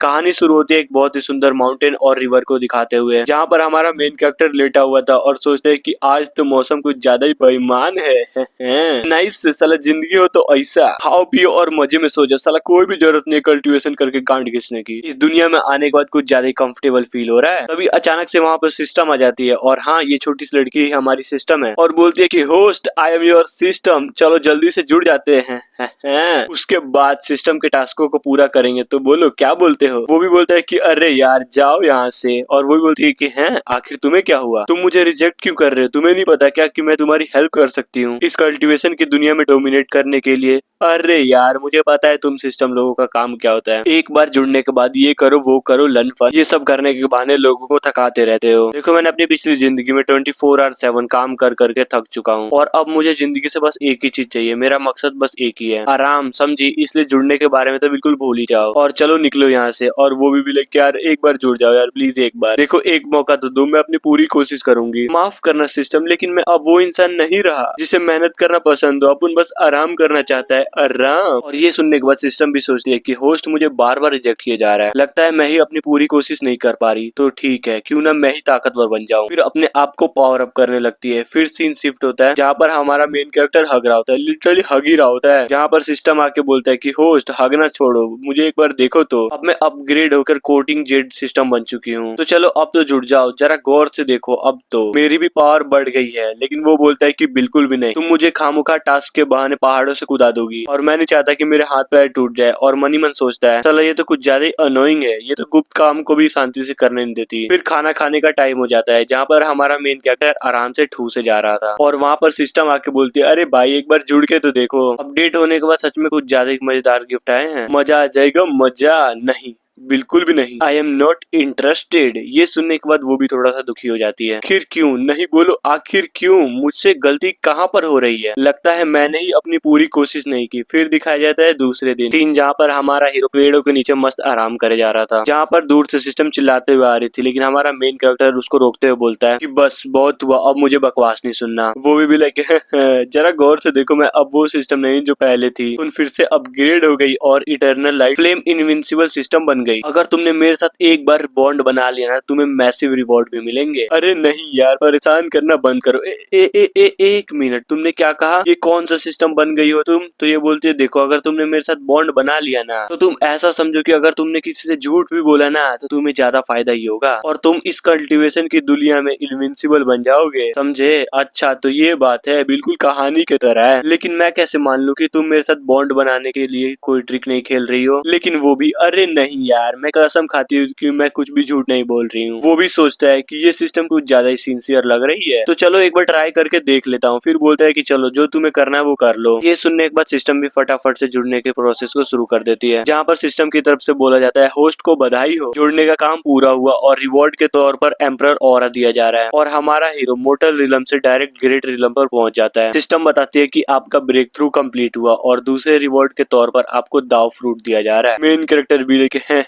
कहानी शुरू होती है एक बहुत ही सुंदर माउंटेन और रिवर को दिखाते हुए, जहाँ पर हमारा मेन कैरेक्टर लेटा हुआ था और सोचते है कि आज तो मौसम कुछ ज्यादा ही बेईमान है। नाइस साला, जिंदगी हो तो ऐसा खाओ पियो और मजे में सो जाओ साला, कोई भी जरूरत नहीं कल्टीवेशन करके गांड घिसने की। इस दुनिया में आने के बाद कुछ ज्यादा ही कंफर्टेबल फील हो रहा है। तभी अचानक से वहाँ पर सिस्टम आ जाती है और हाँ, ये छोटी सी लड़की ही हमारी सिस्टम है और बोलती है कि host I am your system, चलो जल्दी से जुड़ जाते हैं। उसके बाद सिस्टम के टास्कों को पूरा करेंगे, तो बोलो क्या बोलते हो। वो भी बोलता है कि अरे यार जाओ यहाँ से, और वो भी बोलती है कि हैं आखिर तुम्हें क्या हुआ, तुम मुझे रिजेक्ट क्यों कर रहे हो, तुम्हें नहीं पता क्या कि मैं तुम्हारी हेल्प कर सकती हूँ इस कल्टीवेशन की दुनिया में डोमिनेट करने के लिए। अरे यार मुझे पता है तुम सिस्टम लोगों का काम क्या होता है, एक बार जुड़ने के बाद ये करो वो करो लन फन, ये सब करने के बहाने लोगों को थकाते रहते हो। देखो मैंने अपनी पिछली जिंदगी में 24/7 काम कर करके थक चुका हूँ और अब मुझे जिंदगी से बस एक ही चीज चाहिए, मेरा मकसद बस एक ही है, आराम, समझी, इसलिए जुड़ने के बारे में तो बिल्कुल भूल ही जाओ और चलो निकलो यहाँ से। और वो भी लाइक यार एक बार जुड़ जाओ यार प्लीज, एक बार देखो, एक मौका तो दो, मैं अपनी पूरी कोशिश करूंगी, माफ करना सिस्टम, लेकिन मैं अब वो इंसान नहीं रहा जिसे मेहनत करना पसंद हो, अपन बस आराम करना चाहता है, आराम। और ये सुनने के बाद सिस्टम भी सोचती है कि होस्ट मुझे बार बार रिजेक्ट किया जा रहा है, लगता है मैं ही अपनी पूरी कोशिश नहीं कर पा रही, तो ठीक है क्यों ना मैं ही ताकतवर बन जाऊं। फिर अपने आप को पावर अप करने लगती है। फिर सीन शिफ्ट होता है जहाँ पर हमारा मेन कैरेक्टर हग रहा होता है, लिटरली हग ही रहा होता है, जहाँ पर सिस्टम आके बोलता है कि होस्ट हगना छोड़ो, मुझे एक बार देखो तो, अब मैं अपग्रेड होकर कोटिंग जेड सिस्टम बन चुकी हूँ, तो चलो अब तो जुड़ जाओ, जरा गौर से देखो, अब तो मेरी भी पावर बढ़ गई है। लेकिन वो बोलता है कि बिल्कुल भी नहीं, तुम मुझे खामोखा टास्क के बहाने पहाड़ों से कूदा दोगी और मैं नहीं चाहता कि मेरे हाथ पैर टूट जाए। और मनी मन सोचता है चलो ये तो कुछ ज्यादा ही अनोइंग है, ये तो गुप्त काम को भी शांति से करने नहीं देती। फिर खाना खाने का टाइम हो जाता है जहाँ पर हमारा मेन कैरेक्टर आराम से ठूसे जा रहा था और वहाँ पर सिस्टम आके बोलती है अरे भाई एक बार जुड़ के तो देखो, अपडेट होने के बाद सच में कुछ ज्यादा ही मजेदार गिफ्ट आए हैं, मजा आ जाएगा। मजा नहीं, बिल्कुल भी नहीं, आई एम नॉट इंटरेस्टेड। ये सुनने के बाद वो भी थोड़ा सा दुखी हो जाती है। आखिर क्यों नहीं, बोलो आखिर क्यों, मुझसे गलती कहाँ पर हो रही है, लगता है मैंने ही अपनी पूरी कोशिश नहीं की। फिर दिखाया जाता है दूसरे दिन सीन जहाँ पर हमारा हीरो पेड़ों के नीचे मस्त आराम करे जा रहा था, जहाँ पर दूर से सिस्टम चिल्लाते हुए आ रही थी, लेकिन हमारा मेन कैरेक्टर उसको रोकते हुए बोलता है कि बस बहुत हुआ, अब मुझे बकवास नहीं सुनना। वो भी लाइक जरा गौर से देखो, मैं अब वो सिस्टम नहीं जो पहले थी, तुम फिर से अपग्रेड हो गई और eternal life flame invincible system बन गई। अगर तुमने मेरे साथ एक बार बॉन्ड बना लिया ना, तुम्हें मैसिव रिवॉर्ड भी मिलेंगे। अरे नहीं यार, परेशान करना बंद करो। एक मिनट, तुमने क्या कहा, ये कौन सा सिस्टम बन गई हो तुम। तो ये बोलती है देखो, अगर तुमने मेरे साथ बॉन्ड बना लिया ना, तो तुम ऐसा समझो कि अगर तुमने किसी से झूठ भी बोला ना, तो तुम्हें ज्यादा फायदा ही होगा और तुम इस कल्टीवेशन की दुनिया में इनविंसिबल बन जाओगे, समझे। अच्छा तो ये बात है, बिल्कुल कहानी की तरह है, लेकिन मैं कैसे मान लूं कि तुम मेरे साथ बॉन्ड बनाने के लिए कोई ट्रिक नहीं खेल रही हो। लेकिन वो भी अरे नहीं यार, मैं कसम खाती हूँ कि मैं कुछ भी झूठ नहीं बोल रही हूँ। वो भी सोचता है कि ये सिस्टम कुछ ज्यादा ही सिंसियर लग रही है, तो चलो एक बार ट्राई करके देख लेता हूँ। फिर बोलता है कि चलो जो तुम्हें करना है वो कर लो। ये सुनने के बाद सिस्टम भी फटाफट से जुड़ने के प्रोसेस को शुरू कर देती है, जहाँ पर सिस्टम की तरफ से बोला जाता है होस्ट को बधाई हो, जुड़ने का काम पूरा हुआ और रिवॉर्ड के तौर पर एम्परर ऑरा दिया जा रहा है। और हमारा हीरो मोटल रिलम से डायरेक्ट ग्रेट रिलम पर पहुंच जाता है। सिस्टम बताती है कि आपका ब्रेक थ्रू कंप्लीट हुआ और दूसरे रिवॉर्ड के तौर पर आपको दाव फ्रूट दिया जा रहा है। मेन कैरेक्टर भी लेके हैं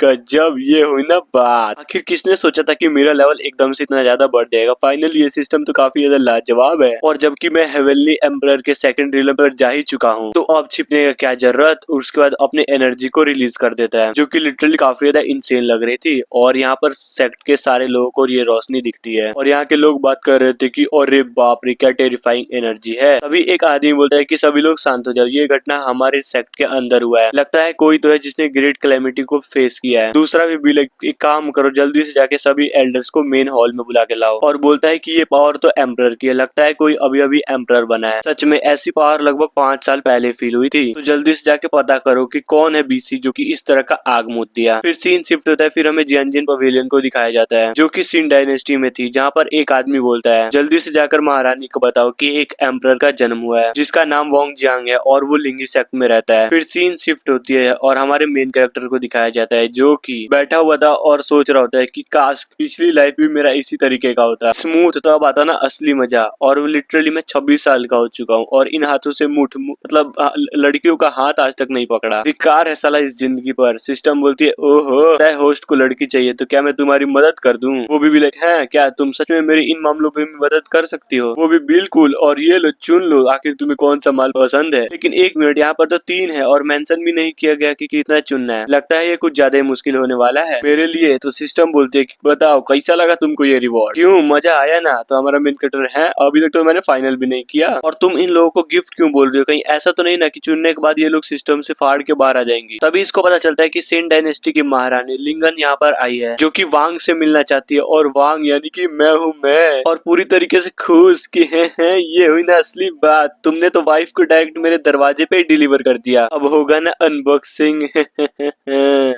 गजब, ये हुई ना बात, आखिर किसने सोचा था कि मेरा लेवल एकदम से इतना ज्यादा बढ़ जाएगा। फाइनली ये सिस्टम तो काफी ज्यादा लाजवाब है और जबकि मैं हेवनली एम्परर के सेकंड रिलम पर जा ही चुका हूँ, तो अब छिपने का क्या जरूरत। उसके बाद अपने एनर्जी को रिलीज कर देता है, जो कि लिटरली काफी ज्यादा इंसेन लग रही थी। और यहाँ पर सेक्ट के सारे लोगों को ये रोशनी दिखती है और यहाँ के लोग बात कर रहे थे कि अरे बाप रे क्या टेरिफाइंग एनर्जी है। तभी एक आदमी बोलता है कि सभी लोग शांत हो जाओ, ये घटना हमारे सेक्ट के अंदर हुआ है, लगता है कोई तो है जिसने ग्रेट कैलेमिटी को फेस किया है। दूसरा भी एक काम करो, जल्दी से जाके सभी एल्डर्स को मेन हॉल में बुला के लाओ। और बोलता है कि ये पावर तो एम्परर की है, लगता है कोई अभी अभी एम्परर बना है। सच में ऐसी पावर लगभग 5 साल पहले फील हुई थी, तो जल्दी से जाके पता करो कि कौन है बीसी जो कि इस तरह का आग मूत दिया। फिर सीन शिफ्ट होता है, फिर हमें जियानजिन पवेलियन को दिखाया जाता है, जो कि सिन डायनेस्टी में थी, जहाँ पर एक आदमी बोलता है जल्दी से जाकर महारानी को बताओ कि एक एम्परर का जन्म हुआ है जिसका नाम वोंग जियांग है और वो लिंगी सेक्ट में रहता है। फिर सीन शिफ्ट होती है और हमारे मेन कैरेक्टर को दिखाया जाता है, जो कि बैठा हुआ था और सोच रहा होता है कि काश पिछली लाइफ भी मेरा इसी तरीके का होता, स्मूथ, तो अब आता ना असली मजा। और लिटरली मैं 26 साल का हो चुका हूँ और इन हाथों से मतलब लड़कियों का हाथ आज तक नहीं पकड़ा। धिक्कार है साला इस जिंदगी पर। सिस्टम बोलती है ओहो, होस्ट को लड़की चाहिए तो क्या मैं तुम्हारी मदद कर दूं। वो भी लाइक है क्या तुम सच में मेरी इन मामलों में मदद कर सकती हो। वो भी बिल्कुल, और ये लो चुन लो आखिर तुम्हें कौन सा माल पसंद है। लेकिन एक मिनट, यहाँ पर तो 3 है और मेंशन भी नहीं किया गया कि कितना चुनना है। लगता है ये कुछ ज्यादा ही मुश्किल होने वाला है मेरे लिए। तो सिस्टम बोलती है कि बताओ कैसा लगा तुमको ये रिवॉर्ड, क्यों मजा आया ना। तो हमारा मेन कैरेक्टर है अभी तक तो मैंने फाइनल भी नहीं किया और तुम इन लोगों को गिफ्ट क्यों बोल रहे हो, कहीं ऐसा तो नहीं ना कि चुनने के बाद ये लोग सिस्टम से फाड़ के बाहर आ जाएंगी। तभी इसको पता चलता है कि सेन डायनेस्टी की महारानी लिंगन यहाँ पर आई है जो कि वांग से मिलना चाहती है और वांग यानी कि मैं हूँ मैं, और पूरी तरीके से खुश कि हैं ये हुई ना असली बात, तुमने तो वाइफ को डायरेक्ट मेरे दरवाजे पे ही डिलीवर कर दिया, अब होगा ना अनबॉक्सिंग।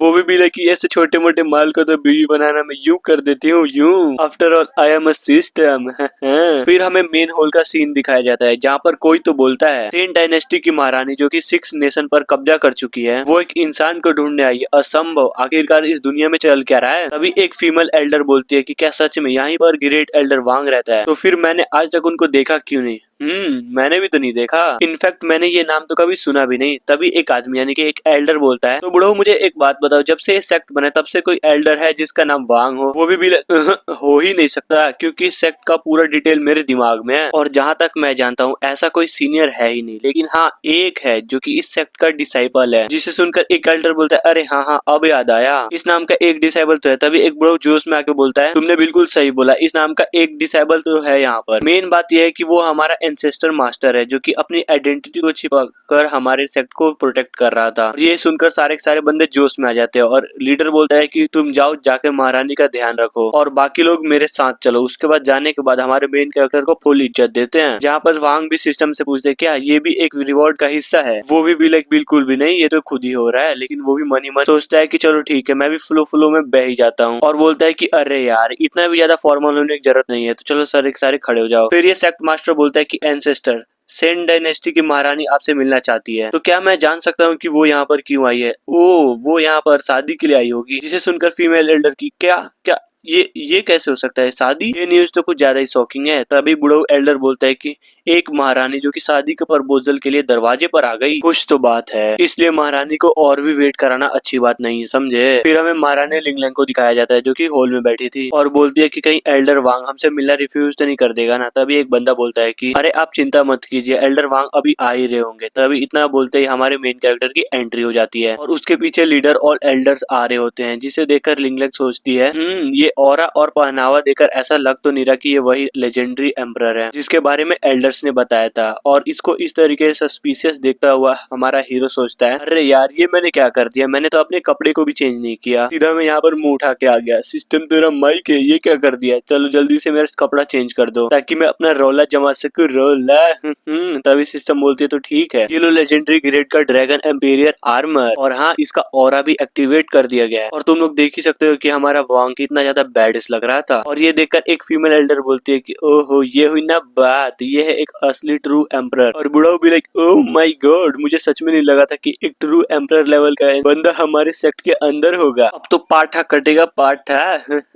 वो भी बोले कि ऐसे छोटे मोटे माल को तो बीवी बनाना मैं यूं कर देती हूँ यूं, after all I am a system. फिर हमें मेन हॉल का सीन दिखाया जाता है जहाँ पर कोई तो बोलता है सेन डायनेस्टी की महारानी जो कि 6 नेशन पर कब्जा कर चुकी है वो एक इंसान को ढूंढने आई है, असंभव, आखिरकार इस दुनिया में चल क्या रहा है। तभी एक फीमेल एल्डर बोलती है कि क्या सच में यहाँ पर ग्रेट एल्डर वांग रहता है, तो फिर मैंने आज तक उनको देखा क्यों नहीं। मैंने भी तो नहीं देखा, इनफैक्ट मैंने ये नाम तो कभी सुना भी नहीं। तभी एक आदमी यानी कि एक एल्डर बोलता है तो बुढ़ो मुझे एक बात बताओ, जब से ये सेक्ट बने तब से कोई एल्डर है जिसका नाम वांग हो। वो भी हो ही नहीं सकता क्योंकि इस सेक्ट का पूरा डिटेल मेरे दिमाग में है और जहाँ तक मैं जानता हूँ ऐसा कोई सीनियर है ही नहीं, लेकिन हाँ एक है जो कि इस सेक्ट का डिसाइपल है। जिसे सुनकर एक एल्डर बोलता है अरे हाँ हाँ अब याद आया, इस नाम का एक डिसाइबल तो है। तभी एक बुढ़ो जोश में आके बोलता है तुमने बिल्कुल सही बोला, इस नाम का एक डिसाइबल तो है यहाँ पर। मेन बात यह है कि वो हमारा एंसेस्टर मास्टर है जो कि अपनी आइडेंटिटी को छिपाकर हमारे सेक्ट को प्रोटेक्ट कर रहा था। ये सुनकर सारे के सारे बंदे जोश में आ जाते हैं और लीडर बोलता है कि तुम जाओ जाके महारानी का ध्यान रखो और बाकी लोग मेरे साथ चलो। उसके बाद जाने के बाद हमारे मेन कैरेक्टर को फुल इज्जत देते हैं, जहाँ पर वांग भी सिस्टम से पूछते हैं क्या ये भी एक रिवॉर्ड का हिस्सा है। वो भी लाइक बिल्कुल भी नहीं, ये तो खुद ही हो रहा है। लेकिन वो भी मनी मन सोचता है कि चलो ठीक है मैं भी फ्लो में बह ही जाता हूँ और बोलता है कि अरे यार इतना भी ज्यादा फॉर्मल होने की जरूरत नहीं है, तो चलो सारे सारे खड़े हो जाओ। फिर ये सेक्ट मास्टर बोलता है कि एंसेस्टर सेन डायनेस्टी की महारानी आपसे मिलना चाहती है, तो क्या मैं जान सकता हूँ कि वो यहाँ पर क्यों आई है। ओ वो यहाँ पर शादी के लिए आई होगी। जिसे सुनकर फीमेल एल्डर की क्या क्या ये कैसे हो सकता है शादी, ये न्यूज तो कुछ ज्यादा ही शॉकिंग है। तभी बुढ़ो एल्डर बोलता है कि एक महारानी जो कि शादी के प्रपोजल के लिए दरवाजे पर आ गई, कुछ तो बात है, इसलिए महारानी को और भी वेट कराना अच्छी बात नहीं है समझे। फिर हमें महारानी लिंगलैंग को दिखाया जाता है जो कि हॉल में बैठी थी और बोलती है कि कहीं एल्डर वांग हमसे मिलना रिफ्यूज तो नहीं कर देगा ना। तभी एक बंदा बोलता है कि अरे आप चिंता मत कीजिए एल्डर वांग अभी आ ही रहे होंगे। तभी इतना बोलते ही हमारे मेन कैरेक्टर की एंट्री हो जाती है और उसके पीछे लीडर और एल्डर्स आ रहे होते हैं, जिसे देखकर लिंगलैंग सोचती है ये ऑरा और पहनावा देकर ऐसा लग तो नहीं रहा कि ये वही लेजेंडरी एम्परर है जिसके बारे में एल्डर्स ने बताया था। और इसको इस तरीके से सस्पिशियस देखता हुआ हमारा हीरो सोचता है अरे यार ये मैंने क्या कर दिया, मैंने तो अपने कपड़े को भी चेंज नहीं किया, सीधा मैं यहाँ पर मुंह उठा के आ गया। सिस्टम तेरा माइक है, ये क्या कर दिया, चलो जल्दी से मेरा कपड़ा चेंज कर दो ताकि मैं अपना रोला जमा सकूं। रोला तभी सिस्टम बोलती है तो ठीक है, ये लो लेजेंडरी ग्रेड का ड्रैगन एम्पेरियर आर्मर, और हाँ इसका ऑरा भी एक्टिवेट कर दिया गया है। और तुम लोग देख ही सकते हो कि हमारा वांग कितना ज्यादा बैडिस लग रहा था। और ये देखकर एक फीमेल एल्डर बोलती है कि ओहो ये हुई ना बात, ये है एक असली ट्रू एम्परर। और बुढ़ा भी लाइक ओह माय गॉड, मुझे सच में नहीं लगा था कि एक ट्रू एम्परर लेवल का बंदा हमारे सेक्ट के अंदर होगा, अब तो पाठा कटेगा पाठा।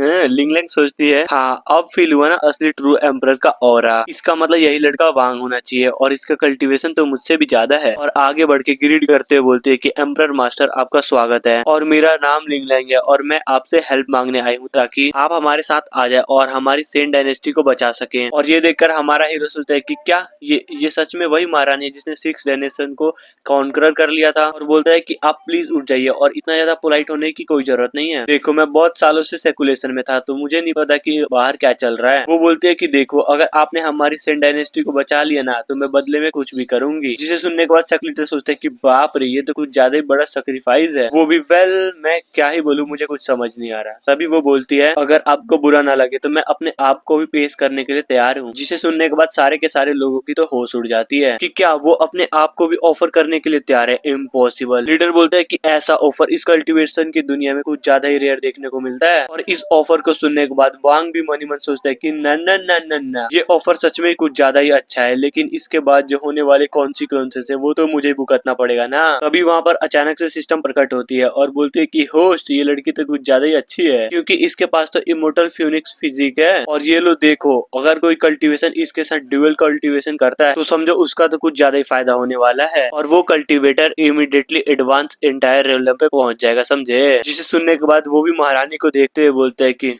लिंगलैंग सोचती है हाँ अब फील हुआ ना असली ट्रू एम्परर का ऑरा, इसका मतलब यही लड़का वांग होना चाहिए और इसका कल्टीवेशन तो मुझसे भी ज्यादा है। और आगे बढ़ के ग्रीड करते हुए बोलते है कि एम्परर मास्टर आपका स्वागत है और मेरा नाम लिंगलैंग है और मैं आपसे हेल्प मांगने आई हूँ ताकि आप हमारे साथ आ जाए और हमारी सेन डायनेस्टी को बचा सके। और ये देखकर हमारा हीरो सोचता है कि क्या ये सच में वही महारानी है जिसने 6 डायनेशन को कॉन्करर कर लिया था। और बोलता है कि आप प्लीज उठ जाइए और इतना ज्यादा पोलाइट होने की कोई जरूरत नहीं है, देखो मैं बहुत सालों से सेकुलेशन में था तो मुझे नहीं पता कि बाहर क्या चल रहा है। वो बोलते है कि देखो अगर आपने हमारी सेन डायनेस्टी को बचा लिया ना तो मैं बदले में कुछ भी करूंगी। जिसे सुनने के बाद सेक्रेटरी सोचता है कि बाप रे ये तो कुछ ज्यादा ही बड़ा सेक्रीफाइस है। वो भी वेल मैं क्या ही बोलूं, मुझे कुछ समझ नहीं आ रहा। तभी वो बोलती है अगर आपको बुरा ना लगे तो मैं अपने आप को भी पेश करने के लिए तैयार हूँ। जिसे सुनने के बाद सारे के सारे लोगों की तो होश उड़ जाती है कि क्या वो अपने आप को भी ऑफर करने के लिए तैयार है। इम्पॉसिबल। लीडर बोलता है कि ऐसा ऑफर इस कल्टीवेशन की दुनिया में कुछ ज्यादा ही रेयर देखने को मिलता है। और इस ऑफर को सुनने के बाद वांग भी मनी मन सोचता है कि न न न न न ये ऑफर सच में कुछ ज्यादा ही अच्छा है, लेकिन इसके बाद जो होने वाले कॉन्सिक्वेंसेस है वो तो मुझे भुगतना पड़ेगा ना। तभी वहाँ पर अचानक से सिस्टम प्रकट होती है और बोलती है कि होस्ट ये लड़की तो कुछ ज्यादा ही अच्छी है क्योंकि इसके पास तो इमोर्टल फ्यूनिक्स फिजिक है और ये लो देखो, अगर कोई कल्टीवेशन इसके साथ ड्यूअल कल्टीवेशन करता है तो समझो उसका तो कुछ ज्यादा ही फायदा होने वाला है और वो कल्टीवेटर इमीडिएटली एडवांस एंटायर रेवलम पे पहुंच जाएगा, समझे। जिसे सुनने के बाद वो भी महारानी को देखते हुए बोलता है कि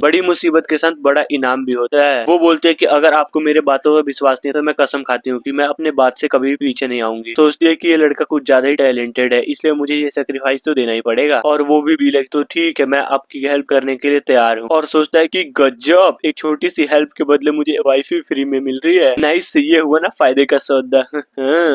बड़ी मुसीबत के साथ बड़ा इनाम भी होता है। वो बोलते है कि अगर आपको मेरे बातों पर विश्वास नहीं है तो मैं कसम खाती हूँ कि मैं अपने बात से कभी भी पीछे नहीं आऊंगी। सोचती है कि ये लड़का कुछ ज्यादा ही टैलेंटेड है, इसलिए मुझे ये सेक्रीफाइस तो देना ही पड़ेगा। और वो भी लाइक तो ठीक है, मैं आपकी हेल्प करने के लिए तैयार हूँ। और सोचता है कि गजब, एक छोटी सी हेल्प के बदले मुझे वाईफाई फ्री में मिल रही है। नाइस, ये हुआ ना फायदे का सौदा।